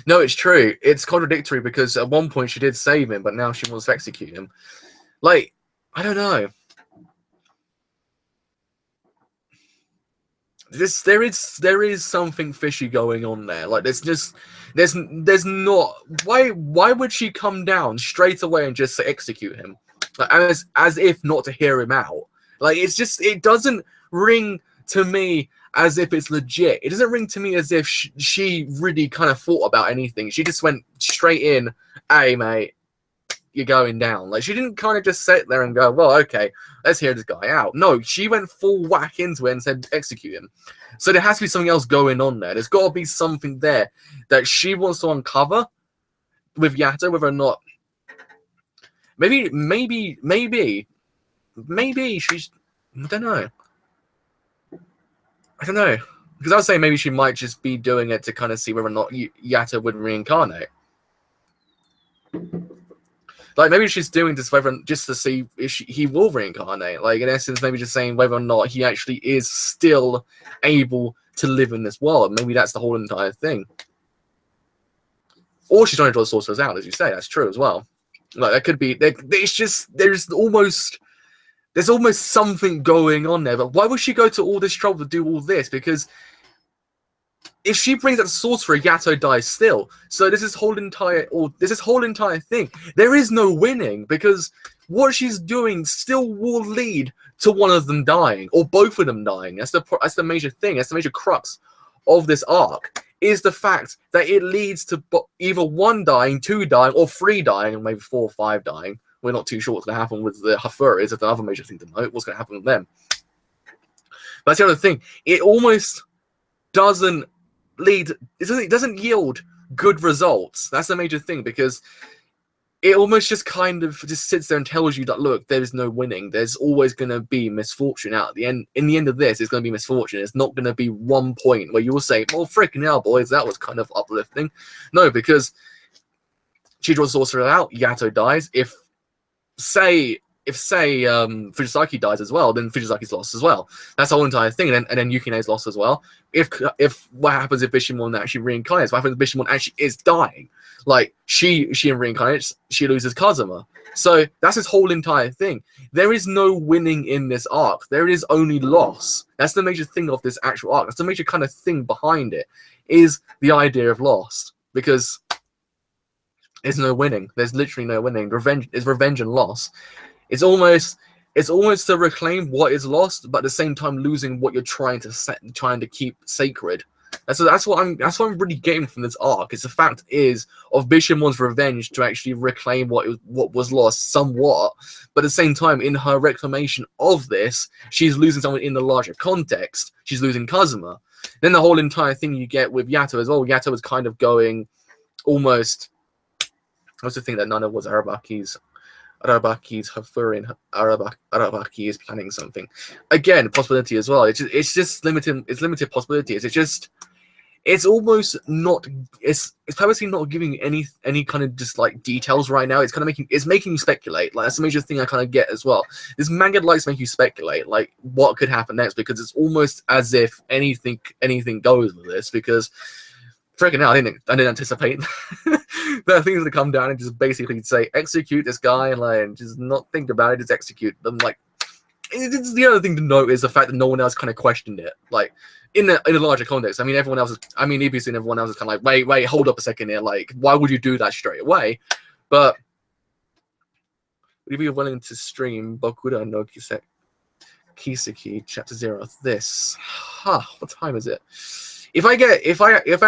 No, it's true. It's contradictory because at one point she did save him, but now she wants to execute him. Like, I don't know. There is something fishy going on there. Like there's not why would she come down straight away and just execute him, like, as if not to hear him out? Like it doesn't ring to me as if it's legit. It doesn't ring to me as if she really kind of thought about anything. She just went straight in. Hey mate, you're going down. Like she didn't kind of just sit there and go, well, okay, let's hear this guy out. No, she went full whack into it and said execute him. So there has to be something else going on there. There's got to be something there that she wants to uncover with Yato, whether or not maybe she's, I don't know because I was saying maybe she might just be doing it to kind of see whether or not Yato would reincarnate. Like maybe she's doing this just to see if he will reincarnate. Like in essence, maybe just saying whether or not he actually is still able to live in this world. Maybe that's the whole entire thing. Or she's trying to draw the sorcerers out, as you say. That's true as well. Like that could be. There's almost something going on there. But why would she go to all this trouble to do all this? Because if she brings out the sorcerer, Yato dies still. So this whole entire thing, there is no winning because what she's doing still will lead to one of them dying or both of them dying. That's the major thing. That's the major crux of this arc, is the fact that it leads to either one dying, two dying, or three dying, and maybe 4 or 5 dying. We're not too sure what's going to happen with the Hafuris. That's another major thing to note. What's going to happen with them? But that's the other thing. It almost doesn't doesn't yield good results. That's the major thing, because it almost just kind of just sits there and tells you that, look, there is no winning. There's always going to be misfortune out at the end. In the end of this, it's going to be misfortune. It's not going to be one point where you will say, well, freaking hell, boys, that was kind of uplifting. No, because she draws the sorcerer out, Yato dies. If Fujisaki dies as well, then Fujisaki's lost as well. That's the whole entire thing. And then Yukine's lost as well. If what happens if Bishamon actually reincarnates? What happens if Bishamon actually is dying? Like she reincarnates, she loses Kazuma. So that's his whole entire thing. There is no winning in this arc. There is only loss. That's the major thing of this actual arc. That's the major kind of thing behind it, is the idea of loss. Because there's no winning. There's literally no winning. Revenge is revenge and loss. It's almost to reclaim what is lost, but at the same time losing what you're trying to keep sacred. That's what I'm really getting from this arc. It's the fact of Bishamon's revenge to actually reclaim what was lost somewhat, but at the same time, in her reclamation of this, she's losing someone in the larger context. She's losing Kazuma. Then the whole entire thing you get with Yato as well. Yato is kind of going almost. I also think that Nana was Arabaki's Hafurin. Arabaki is planning something. Again, possibility as well. It's just limited. It's limited possibilities. It's almost not. It's purposely not giving any kind of just like details right now. It's kind of making you speculate. Like that's the major thing I kind of get as well. This manga likes to make you speculate, like what could happen next, because it's almost as if anything goes with this. Because freaking hell, I didn't anticipate that things to come down and just basically say execute this guy and like just not think about it, just execute them. Like it's the other thing to note is the fact that no one else kind of questioned it. Like in a larger context, I mean, everyone else EBC and everyone else is kind of like, wait, hold up a second here. Like, why would you do that straight away? But would you be willing to stream Bokura no Kiseki Chapter 0 of this? What time is it? If I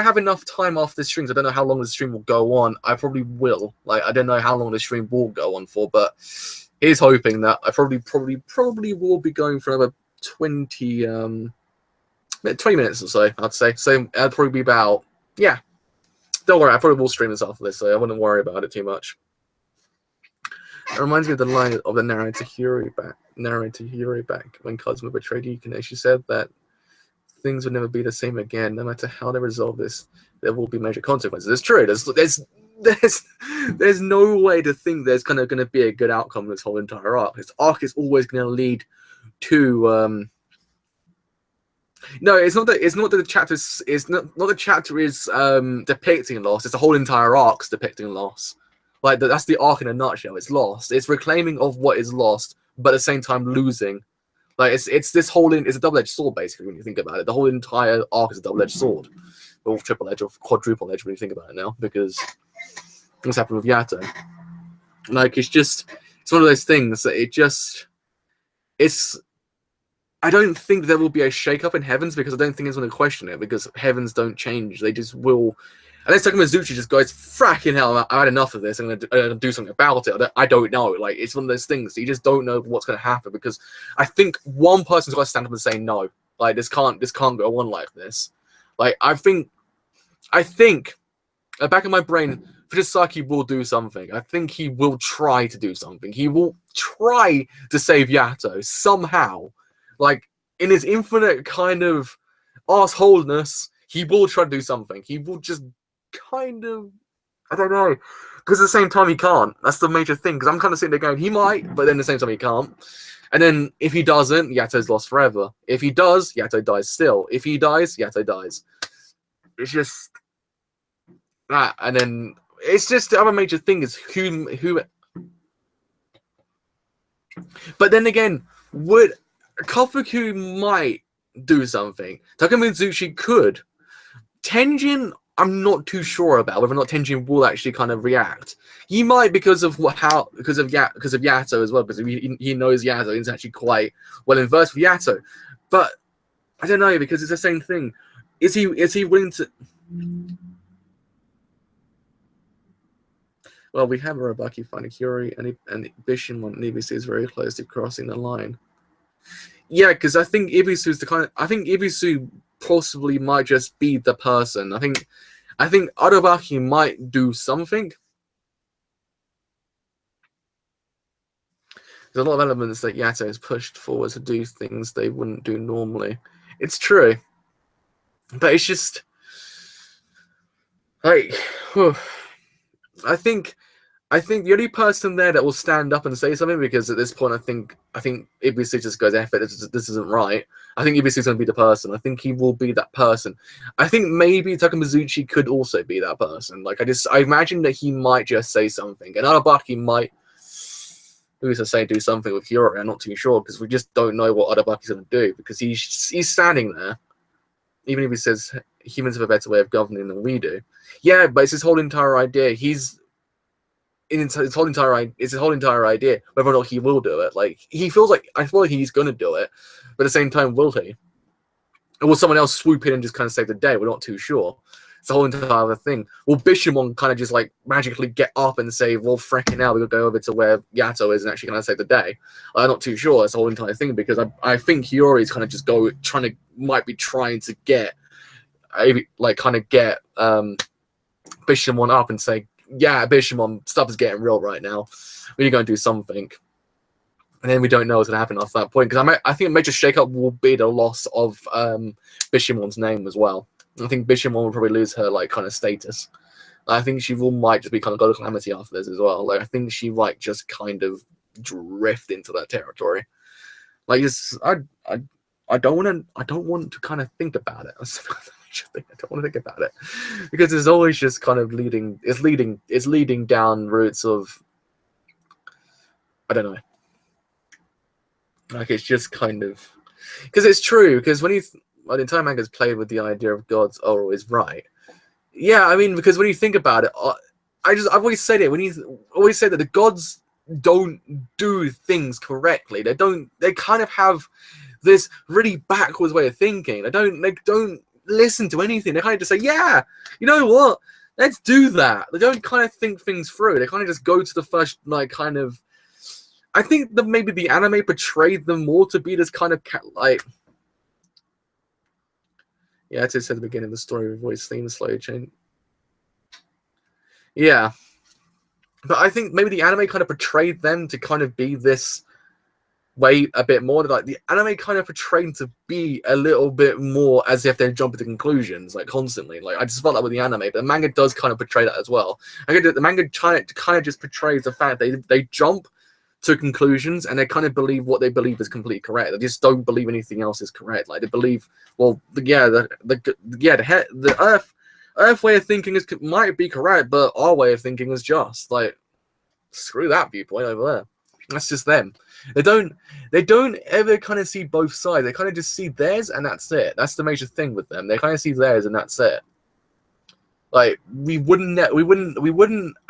have enough time after the streams, I don't know how long the stream will go on. I probably will. Like, I don't know how long the stream will go on for, but here's hoping that I probably will be going for another 20 minutes or so, I'd say. So it'll probably be about, yeah. Don't worry, I probably will stream this after this, so I wouldn't worry about it too much. It reminds me of the line of the narrator Hiri back when Kazuma betrayed Yukine. She said that things would never be the same again. No matter how they resolve this, there will be major consequences. It's true. There's there's no way to think there's kind of going to be a good outcome of this whole entire arc. This arc is always going to lead to no, it's not that the chapter is not the chapter is depicting loss. It's the whole entire arc's depicting loss. Like that's the arc in a nutshell. It's lost. It's reclaiming of what is lost, but at the same time losing. Like it's this whole it's a double-edged sword basically when you think about it. The whole entire arc is a double-edged sword, or triple edge or quadruple edge when you think about it now, because what's happened with Yato. Like it's one of those things that it's. I don't think there will be a shake-up in Heavens because I don't think it's going to question it because Heavens don't change. They just will. Unless Takamizuchi just goes, fracking hell, I had enough of this. I'm going to do something about it. I don't know. Like, it's one of those things. You just don't know what's going to happen because I think one person's got to stand up and say no. Like, this can't go on like this. Like, I think, back in my brain, Fujisaki will do something. I think he will try to do something. He will try to save Yato somehow. Like, in his infinite kind of arseholeness, he will try to do something. He will just kind of, I don't know. Because at the same time, he can't. That's the major thing. Because I'm kind of sitting there going, he might, but then at the same time, he can't. And then if he doesn't, Yato's lost forever. If he does, Yato dies still. If he dies, Yato dies. It's just that. And then it's just the other major thing is who. But then again, would Kofuku might do something. Takamizuchi could. Tenjin, I'm not too sure about whether or not Tenjin will actually kind of react. He might because of Yato as well, because he knows Yato. He's actually quite well versed with Yato. But I don't know because it's the same thing. Is he willing to? Well, we have Arabaki finding Kyori and Bishamon and Ibisu is very close to crossing the line. Yeah, because I think Ibisu's the kind of. I think Ibisu possibly might just be the person. I think Arabaki might do something. There's a lot of elements that Yato has pushed forward to do things they wouldn't do normally. It's true, but it's just like I think the only person there that will stand up and say something, because at this point I think Ibisu just goes, F it, this isn't right. I think Ibisu's going to be the person. I think he will be that person. I think maybe Takamizuchi could also be that person. Like I imagine that he might just say something, and Arabaki might, who's to say, do something with Kyori. I'm not too sure because we just don't know what Arabaki's going to do because he's standing there. Even if he says humans have a better way of governing than we do. Yeah, but it's his whole entire idea. It's his whole entire idea whether or not he will do it. Like I feel like he's gonna do it, but at the same time, will he? Or will someone else swoop in and just kind of save the day? We're not too sure. It's the whole entire thing. Will Bishamon kind of just like magically get up and say, "Well, fricking now we'll go over to where Yato is and actually kind of save the day"? I'm not too sure. It's the whole entire thing because I think Hiyori's kind of just might be trying to get Bishamon up and say, yeah, Bishamon, stuff is getting real right now. We need to go and do something. And then we don't know what's going to happen after that point. Because I think a major shakeup will be the loss of Bishamon's name as well. I think Bishamon will probably lose her kind of status. I think she might just be kind of God of Calamity after this as well. Like I think she might just kind of drift into that territory. Like I don't want to kind of think about it. I don't want to think about it because it's always just kind of leading down routes of, I don't know. Like it's just kind of, because it's true. Because when the entire manga's played with the idea of gods are always right. Yeah, I mean, because when you think about it, I've always said it. Always say that the gods don't do things correctly. They kind of have this really backwards way of thinking. They don't listen to anything. They kind of just say, yeah, you know what? Let's do that. They don't kind of think things through. They kind of just go to the first, kind of. I think that maybe the anime portrayed them more to be this kind of yeah, as I said at the beginning of the story, voice theme slowly change. Yeah. But I think maybe the anime kind of portrayed them to kind of be this way a bit more. Like the anime kind of portrayed to be a little bit more as if they're jumping to conclusions like constantly. Like I just felt that with the anime, but the manga does kind of portray that as well. The manga kind of just portrays the fact they jump to conclusions and they kind of believe what they believe is completely correct. They just don't believe anything else is correct. Like they believe, well, the Earth way of thinking might be correct, but our way of thinking is just like screw that viewpoint over there. That's just them. They don't ever kind of see both sides. They kind of just see theirs and that's it. That's the major thing with them. They kind of see theirs and that's it. Like we wouldn't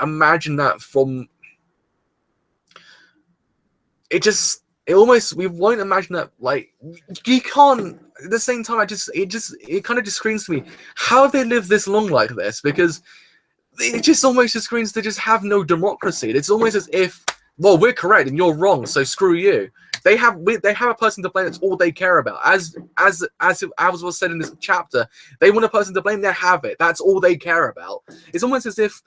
imagine that from. We won't imagine that. Like you can't. At the same time, it kind of just screams to me, how have they lived this long like this? Because it just almost just screams to just have no democracy. It's almost as if, well, we're correct and you're wrong, so screw you. They have a person to blame. That's all they care about. As was said in this chapter, they want a person to blame. They have it. That's all they care about. It's almost as if,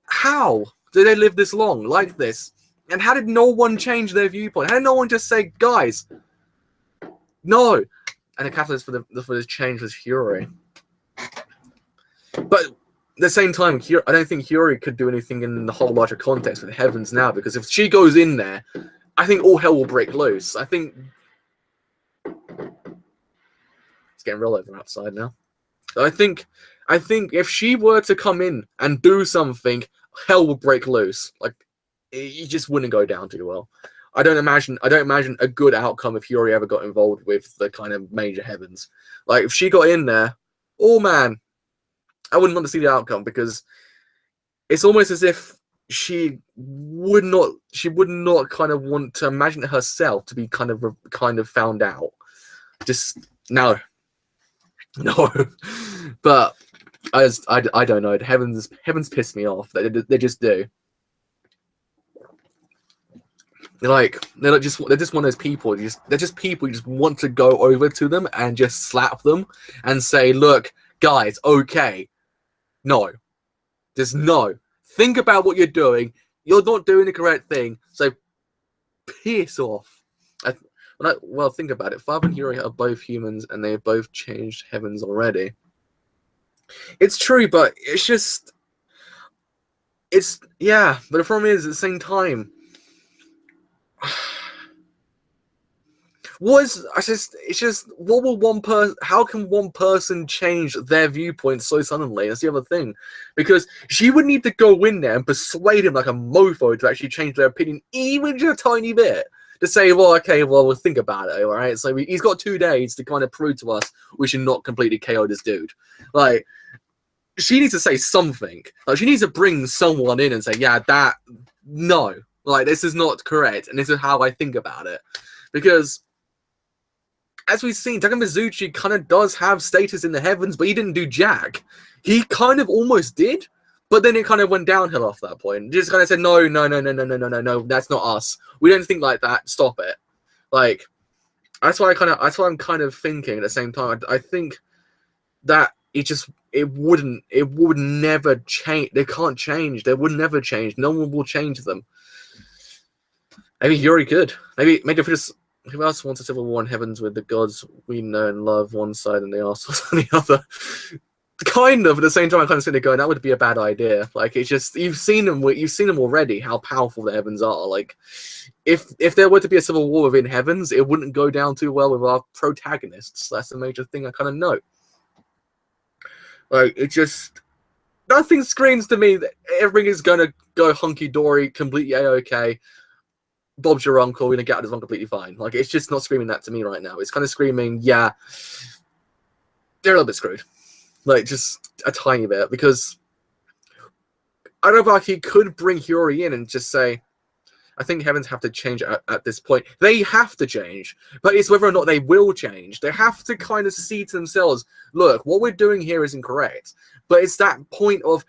how do they live this long like this? And how did no one change their viewpoint? How did no one just say, guys, no? And the catalyst for this change was Hiyori. But at the same time, I don't think Hiyori could do anything in the whole larger context with Heavens now, because if she goes in there, I think all hell will break loose. I think it's getting real over outside now. I think if she were to come in and do something, hell will break loose. Like it just wouldn't go down too well. I don't imagine a good outcome if Hiyori ever got involved with the kind of major Heavens. Like if she got in there, oh man, I wouldn't want to see the outcome, because it's almost as if she would not kind of want to imagine herself to be kind of found out. Just no. But I don't know. Heavens piss me off. They just do. They're just one of those people. They're just people you just want to go over to them and just slap them and say, look, guys, okay. No. Just no. Think about what you're doing. You're not doing the correct thing. So piss off. Well, think about it. Father and Hiyori are both humans and they have both changed Heavens already. It's true, but yeah, but the problem is at the same time, what will one person? How can one person change their viewpoint so suddenly? That's the other thing, because she would need to go in there and persuade him like a mofo to actually change their opinion, even just a tiny bit. To say, well, okay, well, we'll think about it, all right? So he's got 2 days to kind of prove to us we should not completely KO this dude. Like, she needs to say something. Like, she needs to bring someone in and say, yeah, no. Like, this is not correct, and this is how I think about it. Because, as we've seen, Taka Mizuchi kind of does have status in the Heavens, but he didn't do jack. He kind of almost did, but then it kind of went downhill off that point. Just kind of said, no, that's not us. We don't think like that. Stop it. Like, that's why I'm kind of thinking at the same time. I think that it would never change. They can't change. They would never change. No one will change them. Maybe Yuri could. Maybe if we just. Who else wants a civil war in Heavens with the gods we know and love one side and the assholes on the other? Kind of, at the same time, I'm kind of sitting there going, that would be a bad idea. Like, it's just, you've seen them already, how powerful the Heavens are. Like, if there were to be a civil war within Heavens, it wouldn't go down too well with our protagonists. That's the major thing I kind of know. Like, it just, nothing screams to me that everything is going to go hunky-dory, completely A-okay. Bob's your uncle, we're going to get out of this one completely fine. Like, it's just not screaming that to me right now. It's kind of screaming, yeah, they're a little bit screwed. Like, just a tiny bit, because I don't know if he could bring Hiyori in and just say, I think Heavens have to change at this point. They have to change, but it's whether or not they will change. They have to kind of see to themselves, look, what we're doing here is incorrect. But it's that point of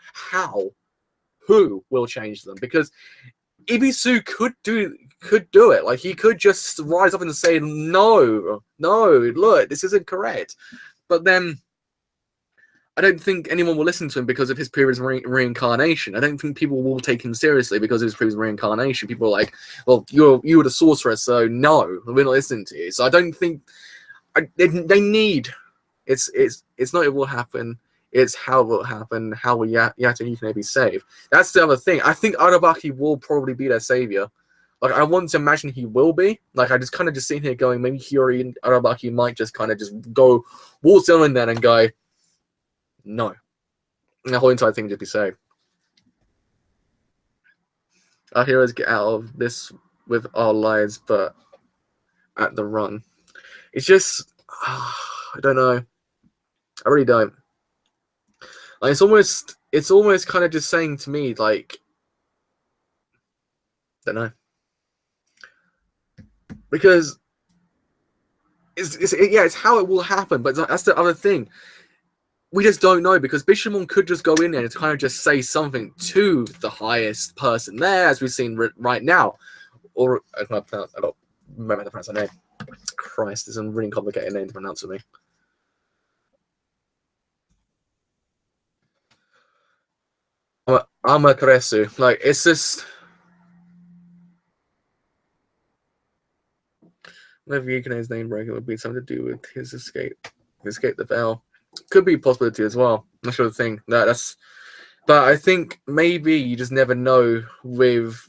who will change them, because Ibisu could do it. Like, he could just rise up and say, no, look, this isn't correct. But then I don't think anyone will listen to him because of his previous reincarnation. I don't think people will take him seriously because of his previous reincarnation. People are like, well, you were the sorcerer, so no, we're not listening to you. So I don't think they need. It's not it will happen. It's how it will happen. How will Yato and Yukine be saved? That's the other thing. I think Arabaki will probably be their savior. Like, I want to imagine he will be. Like, I just kind of just sitting here going, maybe Hiyori and Arabaki might just kind of just go waltz in there and go, no. And the whole entire thing just be saved. Our heroes get out of this with our lives, but at the run. It's just, I don't know. I really don't. Like, it's almost kind of just saying to me, like, don't know. Because it's how it will happen, but that's the other thing. We just don't know, because Bishamon could just go in there and kind of just say something to the highest person there, as we've seen right now. Or, I don't remember how to pronounce her name. Christ, it's a really complicated name to pronounce for me. Amaterasu. Like, it's just... Whether Yukine's name breaking would be something to do with his escape the veil. Could be a possibility as well. Not sure the thing. No, that's... But I think maybe you just never know with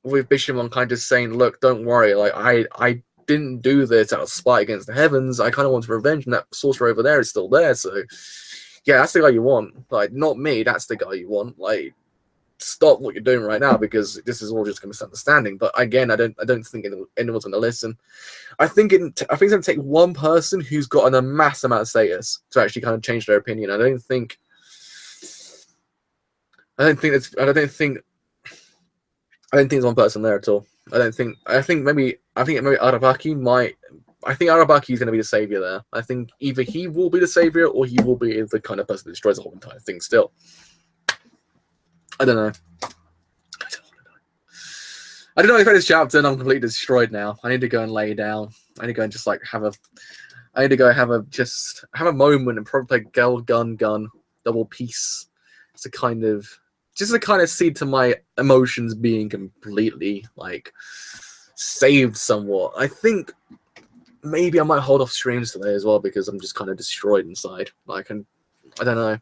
Bishamon kind of saying, look, don't worry, like, I didn't do this out of spite against the heavens. I kind of want revenge, and that sorcerer over there is still there, so... Yeah, that's the guy you want. Like, not me, that's the guy you want. Like, stop what you're doing right now, because this is all just a misunderstanding. But again, I don't think anyone's going to listen. I think it's going to take one person who's got a mass amount of status to actually kind of change their opinion. I don't think there's one person there at all. I think maybe Arabaki might. I think Arabaki is going to be the savior there. I think either he will be the savior or he will be the kind of person that destroys the whole entire thing still. I don't know. I don't know if I this chapter and I'm completely destroyed now. I need to go and lay down. I need to go and just like have a moment and probably play Girl Gun double piece. Just to kind of see to my emotions being completely like saved somewhat. I think maybe I might hold off streams today as well, because I'm just kind of destroyed inside. Like, I don't know.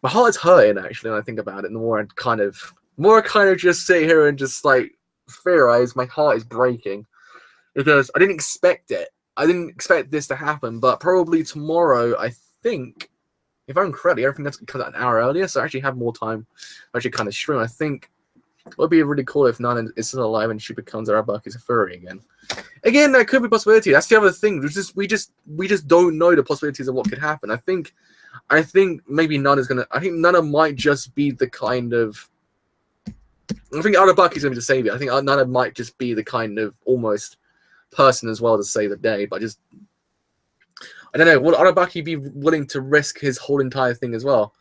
My heart is hurting actually when I think about it. And the more I kind of just sit here and just like theorize, my heart is breaking, because I didn't expect it. I didn't expect this to happen, but probably tomorrow, I think, if I'm correct, everything that's comes out an hour earlier, so I actually have more time to actually kind of stream. I think it would be really cool if Nana is still alive and she becomes Arabaki's furry again. Again, that could be a possibility. That's the other thing. We just don't know the possibilities of what could happen. I think maybe Nana's gonna. I think Nana might just be the kind of. I think Arabaki's gonna be the savior. I think Nana might just be the kind of almost person as well to save the day. But I don't know. Would Arabaki be willing to risk his whole entire thing as well?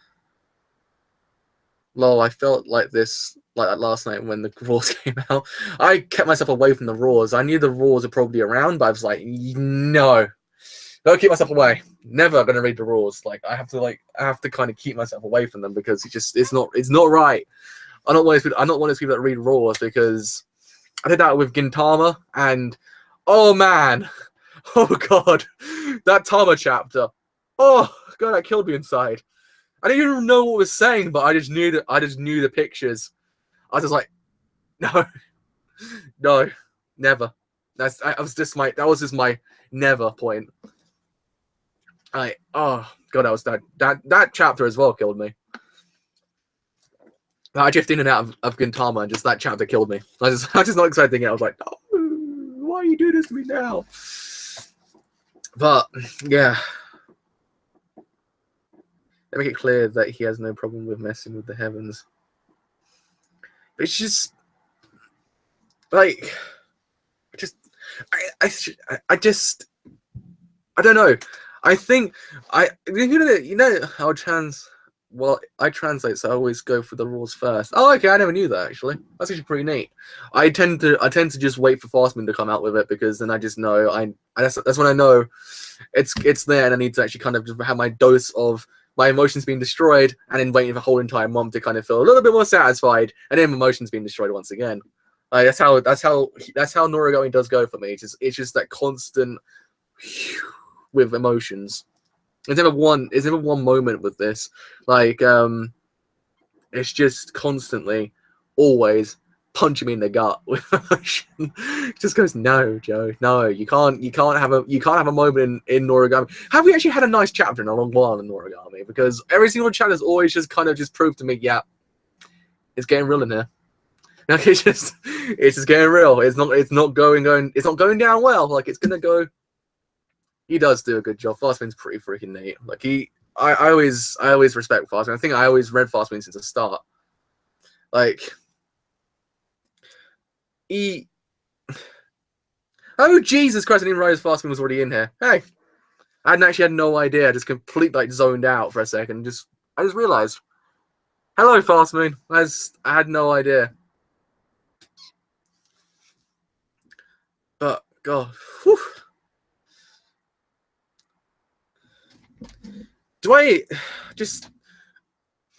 Lol, I felt like this, like that last night when the roars came out. I kept myself away from the roars. I knew the roars were probably around, but I was like, no, gotta keep myself away. Never gonna read the roars. Like, I have to kind of keep myself away from them, because it's not right. I'm not one of those people that read roars, because I did that with Gintama, and oh man, oh god, that Tama chapter, oh god, that killed me inside. I didn't even know what it was saying, but I just knew the pictures. I was just like, no, never. That was just my never point. Oh god, that chapter as well killed me. I drifted in and out of Gintama, and just that chapter killed me. I was just not expecting it. I was like, no, why are you doing this to me now? But yeah. They make it clear that he has no problem with messing with the heavens. But it's just like, I don't know. I think you know how trans well, I translate, so I always go for the rules first. Oh, okay, I never knew that actually. That's actually pretty neat. I tend to just wait for Fastman to come out with it because then I just know that's when I know it's there, and I need to actually kind of just have my dose of my emotions being destroyed, and then waiting for the whole entire month to kind of feel a little bit more satisfied, and then emotions being destroyed once again. Like that's how Noragami does go for me. It's just that constant with emotions. There's never one moment with this. Like it's just constantly, always punching me in the gut with emotion. It just goes, no, Joe, no, you can't have a moment in Noragami. Have we actually had a nice chapter in a long while in Noragami? Because every single chapter has always just kind of just proved to me, yeah, it's getting real in here. Like it's just getting real. It's not going down well. Like it's gonna go. He does do a good job. Fastman's pretty freaking neat. Like I always respect Fastman. I think I always read Fastman since the start. Like oh Jesus Christ! I didn't realize Fastman was already in here. Hey, I actually had no idea. I just completely like zoned out for a second. I just realized. Hello, Fastman. I had no idea. But God, whew. Do I just?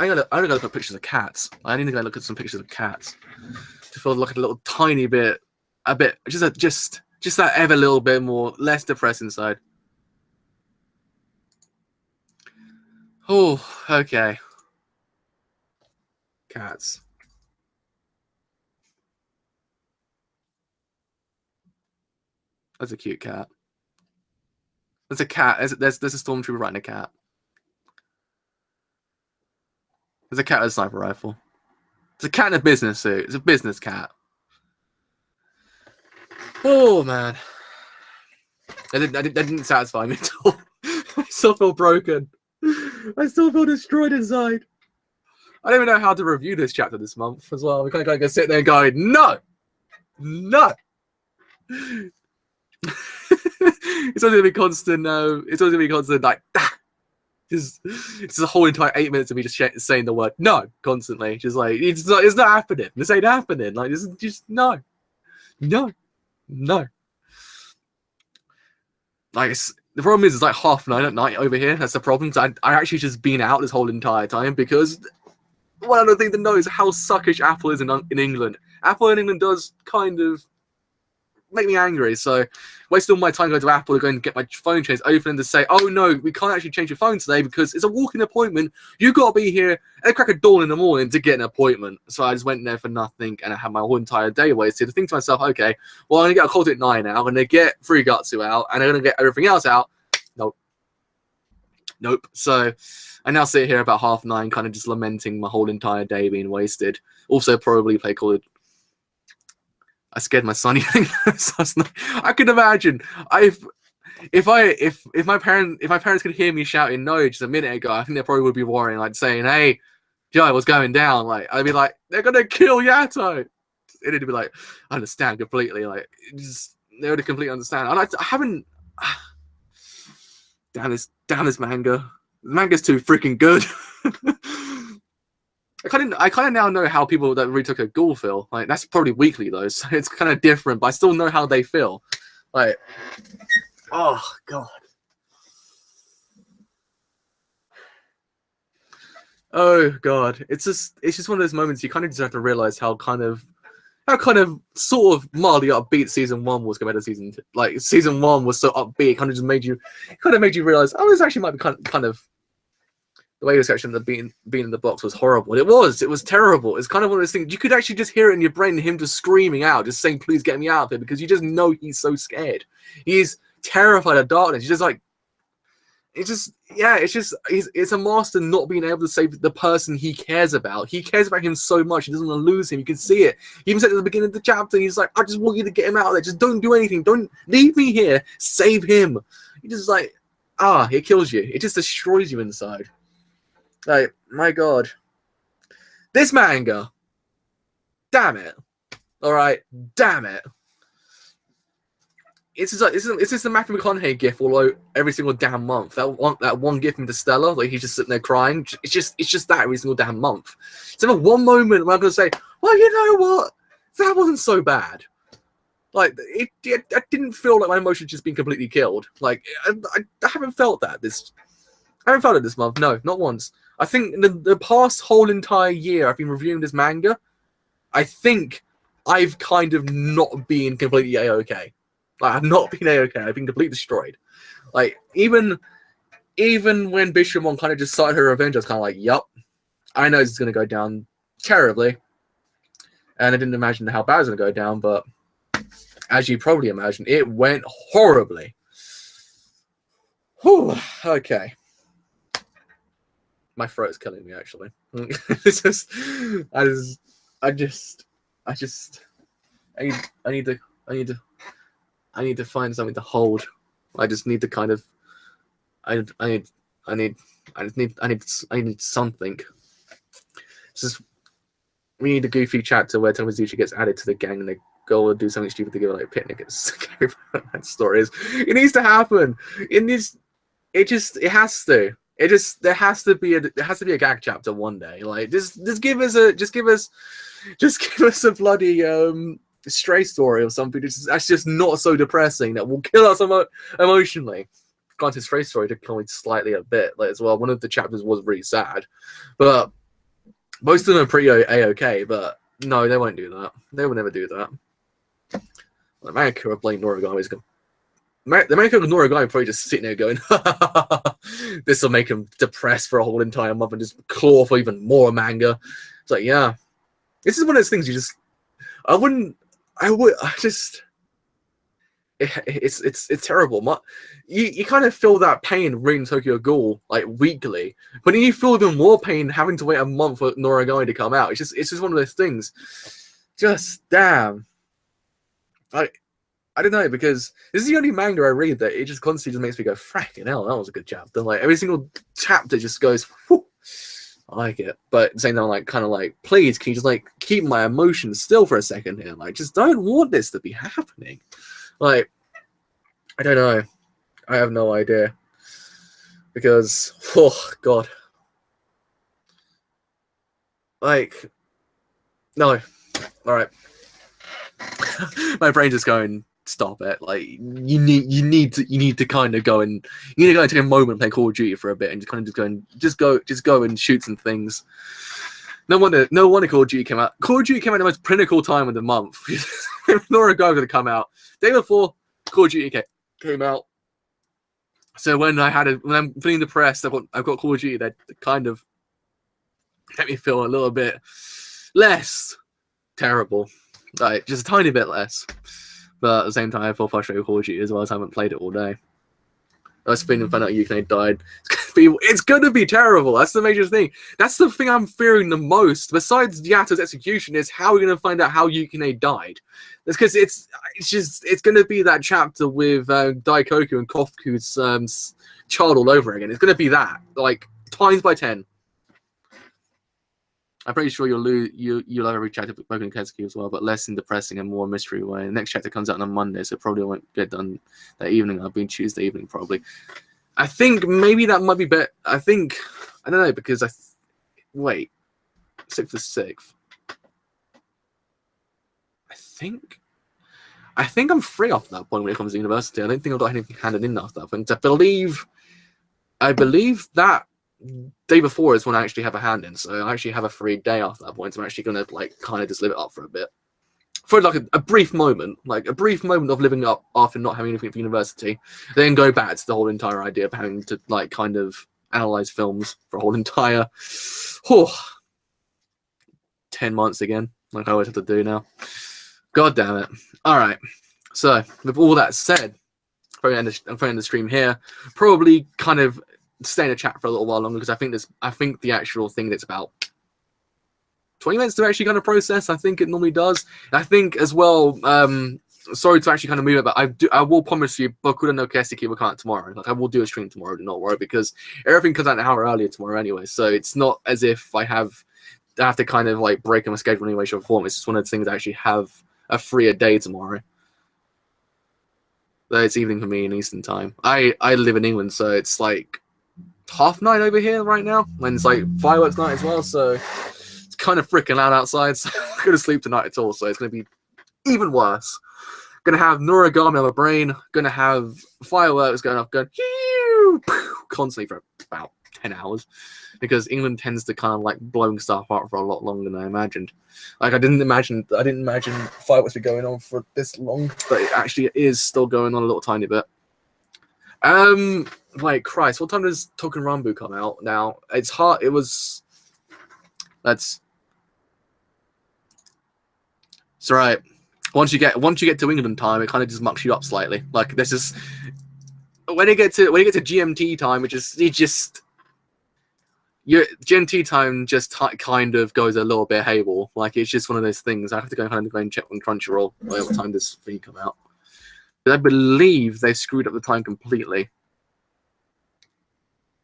I'm gonna look at pictures of cats. I need to go look at some pictures of cats to feel like a little tiny bit, just that ever little bit more, less depressed inside. Oh, okay. Cats. That's a cute cat. There's a cat. There's a stormtrooper riding a cat. There's a cat with a sniper rifle. It's a cat in a business suit. It's a business cat. Oh man, that didn't satisfy me at all. I still feel broken. I still feel destroyed inside. I don't even know how to review this chapter this month as well. We kind of go sit there and go, no. It's always gonna be constant. It's always gonna be constant. Like it's a whole entire 8 minutes of me just saying the word no constantly. Just like it's not happening. This ain't happening. Like this is just no. Like the problem is, it's like 9:30 at night over here. That's the problem. I actually just been out this whole entire time because one other thing to know is how suckish Apple is in England. Apple in England does kind of make me angry. So waste all my time going to Apple to go and get my phone changed, open to say, oh no, we can't actually change your phone today because it's a walk-in appointment. You got to be here at the crack of dawn in the morning to get an appointment. So I just went there for nothing and I had my whole entire day wasted. To think to myself, okay, well I'm gonna get a call at 9 now, I'm gonna get 3 Gutsu out, and I'm gonna get everything else out. Nope. So I now sit here about 9:30, kind of just lamenting my whole entire day being wasted. Also, probably play Call of. I scared my son. I can imagine if my parents could hear me shouting no just a minute ago, I think they probably would be worrying, like saying, "Hey, Joe, what's going down?" Like I'd be like, "They're gonna kill Yato." It'd be like, I understand completely. Like they would completely understand. I haven't. Damn this manga. The manga's too freaking good. I kind of now know how people that retook a ghoul feel. Like that's probably weekly though, so it's kind of different. But I still know how they feel. Like, oh god, oh god. It's just one of those moments you kind of just have to realize how kind of sort of mildly upbeat season 1 was compared to season 2. Like season 1 was so upbeat, kind of just made you realize, oh, this actually might be kind of the way it was actually being in the box was horrible. It was terrible. It's kind of one of those things you could actually just hear it in your brain, him just screaming out, just saying, "Please get me out of here," because you just know he's so scared. He's terrified of darkness. He's just like, it's a master not being able to save the person he cares about. He cares about him so much. He doesn't want to lose him. You can see it. He even said at the beginning of the chapter, he's like, "I just want you to get him out of there. Just don't do anything. Don't leave me here. Save him." He just like, it kills you. It just destroys you inside. Like, my god. This manga. Damn it. Alright, damn it. it's just the Matthew McConaughey gif all over every single damn month. That one gif from Stella, like he's just sitting there crying. It's just that every single damn month. It's never one moment where I'm gonna say, well, you know what, that wasn't so bad. Like it I didn't feel like my emotions just been completely killed. Like I haven't felt that I haven't felt it this month. No, not once. I think the past whole entire year I've been reviewing this manga, I think I've kind of not been completely A-okay. Like, I've not been A-okay. I've been completely destroyed. Like, even when Bishamon kind of just started her revenge, I was kind of like, yup, I know this is going to go down terribly. And I didn't imagine how bad it was going to go down, but as you probably imagine, it went horribly. Whew, okay. My throat's killing me, actually. It's just, I need to find something to hold. I just need to kind of, I need something. It's just, we need a goofy chapter where Tomozuchi gets added to the gang and they go and do something stupid to give like a picnic at that stories. It needs to happen. It has to. There has to be a gag chapter one day. Like just give us a bloody stray story or something. That's just not so depressing that will kill us emotionally. Granted, stray story did kill me slightly a bit like as well. One of the chapters was really sad, but most of them are pretty a-okay. But no, they won't do that. They will never do that. The Manga playing Noragami is going. The Manga of Noragami probably just sitting there going, this will make him depressed for a whole entire month and just claw for even more manga. It's like, yeah, this is one of those things you just, it's terrible. You kind of feel that pain reading Tokyo Ghoul like weekly, but then you feel even more pain having to wait a month for Noragami to come out. It's just one of those things. Just damn. I don't know, because this is the only manga I read that it just constantly just makes me go, fracking hell, that was a good chapter. Like every single chapter just goes, whew, I like it. But at the same time, like kind of like, please, can you just like keep my emotions still for a second here? Like, just don't want this to be happening. Like, I don't know. I have no idea. Because, oh god. Like, no. Alright. My brain just going, stop it. Like you need to kind of go and take a moment and play Call of Duty for a bit and just kind of just go and shoot some things. No wonder Call of Duty came out. Call of Duty came out at the most pinnacle time of the month. Noragami to come out day before Call of Duty came out. So when I'm feeling depressed, I've got Call of Duty that kind of let me feel a little bit less terrible, like just a tiny bit less. But at the same time, I feel frustrated with Call of Duty as well as I haven't played it all day. I was feeling found out Yukine died. It's gonna be terrible. That's the major thing. That's the thing I'm fearing the most. Besides Yato's execution, is how we're gonna find out how Yukine died. It's because it's gonna be that chapter with Daikoku and Kofuku's child all over again. It's gonna be that like times by 10. I'm pretty sure you'll have every chapter with Boku no Ketsuki as well, but less in depressing and more mystery way. The next chapter comes out on a Monday, so probably won't get done that evening. I'll be Tuesday evening probably. I think maybe that might be better. I don't know, because wait, 6th to 6th. I think I'm free after that point when it comes to university. I don't think I've got anything handed in after that point. I believe that day before is when I actually have a hand in, so I actually have a free day after that point. So I'm actually gonna like kind of just live it up for a bit, for like a brief moment, of living up after not having anything for university, then go back to the whole entire idea of having to like kind of analyze films for a whole entire 10 months again, like I always have to do now. God damn it! All right, so with all that said, I'm putting the stream here. Probably kind of stay in the chat for a little while longer because I think the actual thing that's about 20 minutes to actually kind of process. I think it normally does. I think as well. Sorry to actually kind of move it, but I will promise you, Boku no Keseki will come out tomorrow. Like I will do a stream tomorrow. Do not worry, because everything comes out an hour earlier tomorrow anyway. So it's not as if I have to kind of like break my schedule in any way, shape, or form. It's just one of the things I actually have a freer day tomorrow. It's evening for me in Eastern time. I live in England, so it's like 9:30 over here right now, when it's like fireworks night as well, so it's kind of freaking loud outside, so I'm not going to sleep tonight at all, so it's going to be even worse. Going to have Noragami on my brain, going to have fireworks going off, going constantly for about 10 hours, because England tends to kind of like blowing stuff up for a lot longer than I imagined. Like I didn't imagine fireworks were going on for this long, but it actually is still going on a little tiny bit. Like Christ, what time does Token Rambu come out now? It's hard. It was. It's right. Once you get to England time, it kind of just mucks you up slightly. Like this is when you get to GMT time, which is your GMT time just kind of goes a little bit haywire. Like it's just one of those things. I have to go and check on Crunchyroll what time this thing come out. But I believe they screwed up the time completely.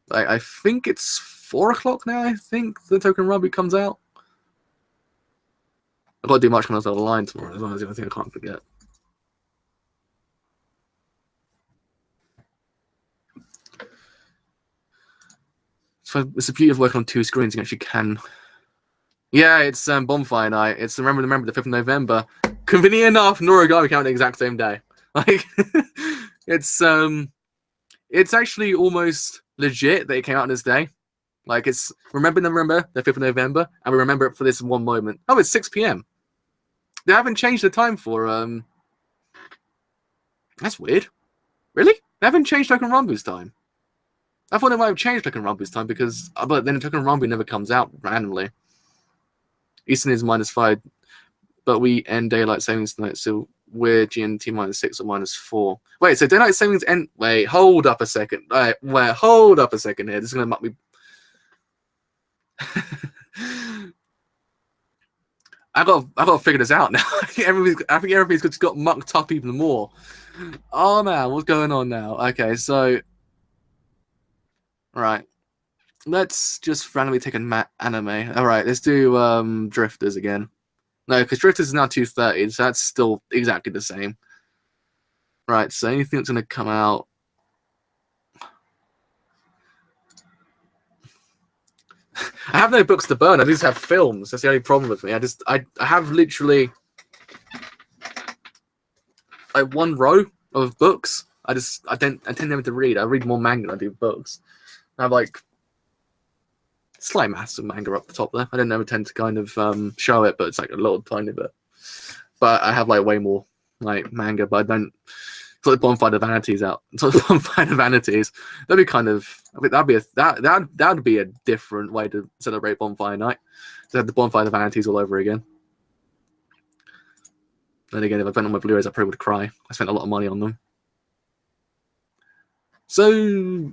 Like I think it's 4 o'clock now. I think the Token Rambu comes out. I've got to do much when I was online tomorrow as well. That's the only thing I can't forget. So it's the beauty of working on 2 screens. You actually can. Yeah, it's bonfire night. It's remember the 5th of November. Convenient enough, Noragami came out the exact same day. Like it's actually almost legit that it came out on this day. Like it's remember the 5th of November, and we remember it for this one moment. Oh, it's 6 p.m. They haven't changed the time for That's weird. Really? They haven't changed Token Rambu's time. I thought they might have changed Token Rambu's time because, but then Token Rambu never comes out randomly. Eastern is -5, but we end daylight savings tonight, so we're GMT -6 or -4. Wait, so daylight savings end? Wait, hold up a second. Wait, hold up a second here. This is gonna muck me. I gotta figure this out now. I think everybody's just got mucked up even more. Oh man, what's going on now? Okay, so right, let's just randomly take an anime. All right, let's do Drifters again. No, because Drifters is now 2:30, so that's still exactly the same. Right, so anything that's gonna come out. I have no books to burn. I just have films. That's the only problem with me. I have literally like 1 row of books. I tend never to read. I read more manga than I do books. I have like slight mass of manga up the top there. I don't ever tend to kind of show it, but it's like a little tiny bit. But I have like way more like manga, but I don't. It's like Bonfire of Vanities out. It's like Bonfire of Vanities. That'd be kind of. I mean, that'd be a different way to celebrate Bonfire Night. To have the Bonfire of Vanities all over again. Then again, if I went on my Blu-rays, I probably would cry. I spent a lot of money on them. So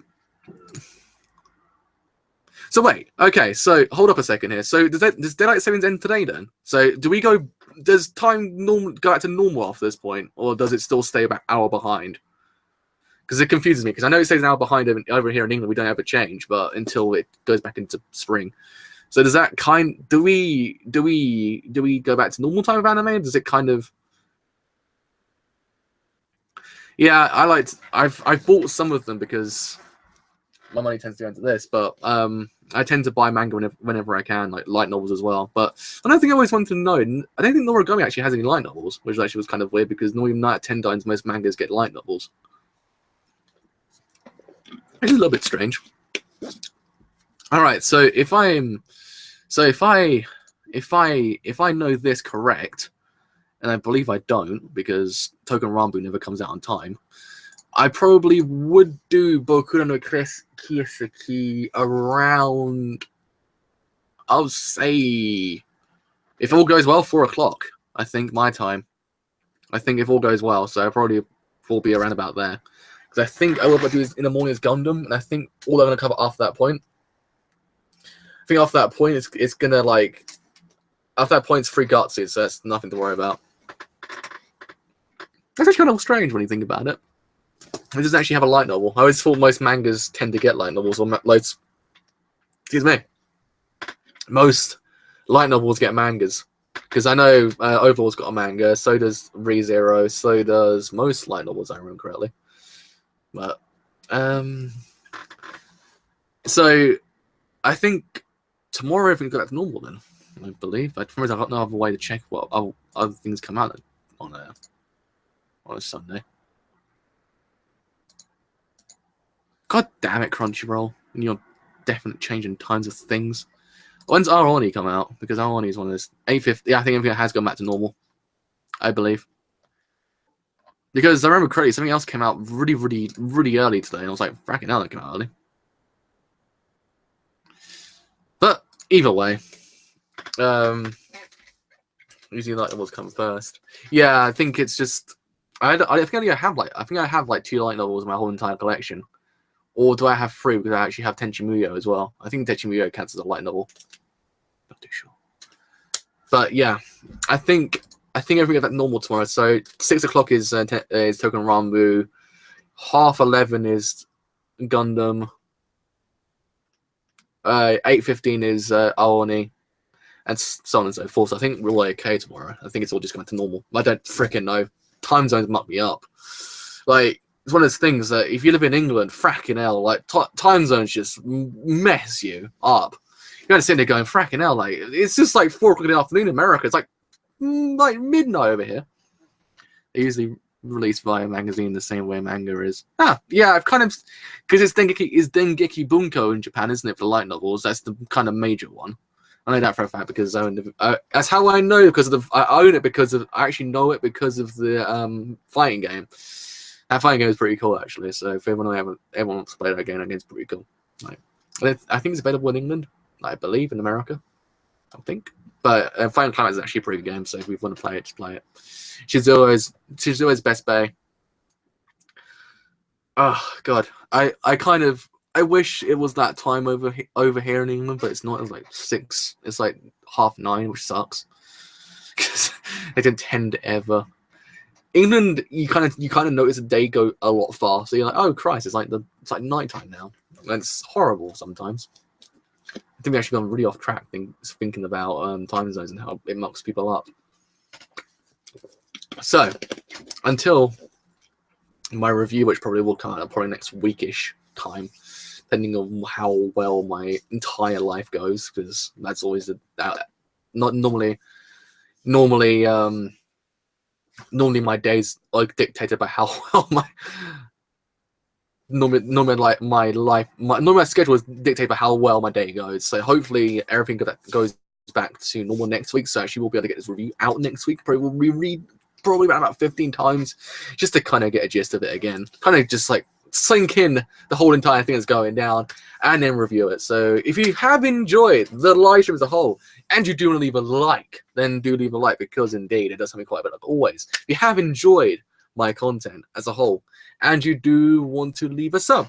wait, okay. So hold up a second here. So does daylight savings end today then? So do we go? Does time go back to normal after this point, or does it still stay about an hour behind? Because it confuses me. Because I know it stays an hour behind over here in England. We don't have a change, but until it goes back into spring. So does that do we go back to normal time of anime? Does it kind of? Yeah, I've bought some of them because my money tends to go into this, but I tend to buy manga whenever I can, like light novels as well. But another thing I always wanted to know, I don't think Noragami actually has any light novels, which actually was kind of weird because normally 9 out of 10 times most mangas get light novels. It's a little bit strange. All right, so if I know this correct, and I believe I don't because Token Rambu never comes out on time, I probably would do Boku no Kiyosaki around, I'll say, if all goes well, 4 o'clock, I think, my time. I think if all goes well, so I probably will be around about there. Because I think what I do is in the morning is Gundam, and I think all I'm going to cover after that point. I think after that point, it's going to, like, after that point, it's free Gatsu, so that's nothing to worry about. That's actually kind of strange when you think about it. It doesn't actually have a light novel. I always thought most mangas tend to get light novels, or excuse me. Most light novels get mangas. Because I know Overlord's got a manga, so does ReZero, so does most light novels, I remember correctly. But so I think tomorrow everything got back to normal then. I believe. But for some reason, I've got no other way to check what other things come out on a Sunday. God damn it, Crunchyroll! And you're definitely changing times of things. When's Aroni come out? Because Aroni is one of those 8:50. Yeah, I think everything has gone back to normal. I believe. Because I remember correctly, something else came out really early today, and I was like, fracking hell, that came out early. But either way, usually light novels come first. Yeah, I think it's just I think I have like 2 light novels in my whole entire collection, or do I have 3 because I actually have Tenchi Muyo as well? I think Tenchi Muyo counts as a light novel. Not too sure, but yeah, I think everything is normal tomorrow. So 6 o'clock is Token Rambu, 11:30 is Gundam, 8:15 is Aoni, and so on and so forth. So I think we're all okay tomorrow. I think it's all just going to normal. I don't freaking know. Time zones muck me up. Like, it's one of those things that if you live in England, fracking hell, like time zones just mess you up. You gotta sit there going, fracking hell, like it's just like 4 o'clock in the afternoon in America. It's like midnight over here. They usually release via magazine the same way manga is. Yeah, I've kind of, because it's Dengeki Bunko in Japan, isn't it, for light novels? That's the kind of major one. I know that for a fact because that's how I know, because of I own it because of I actually know it because of the fighting game. That fighting game is pretty cool actually. So if everyone wants to play that game, it's pretty cool. Like, I think it's available in England. I believe in America. I think. But Final Climax is actually a pretty good game, so if we want to play it, just play it. Shizuo's Best Bay. Oh god, I wish it was that time over here in England, but it's not. It's like 6. It's like 9:30, which sucks because they didn't tend to ever. England, you kind of notice the day go a lot faster. You're like, oh Christ, it's like nighttime now. And it's horrible sometimes. I think we actually gone really off track thinking about time zones and how it mucks people up. So, until my review, which probably will come out probably next weekish time, depending on how well my entire life goes, because that's always not normally my days are dictated by how well normally my schedule is dictated by how well my day goes. So hopefully everything that goes back to normal next week. So actually we'll be able to get this review out next week. Probably we'll reread about 15 times just to kind of get a gist of it again. Kind of just like sink in the whole entire thing that's going down and then review it. So if you have enjoyed the live stream as a whole and you do want to leave a like, then do leave a like, because indeed it does help me quite a bit, like always. If you have enjoyed my content as a whole and you do want to leave a sub,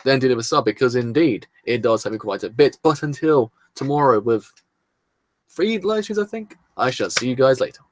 then do leave a sub, because indeed it does help me quite a bit. But until tomorrow with 3 live streams, I think, I shall see you guys later.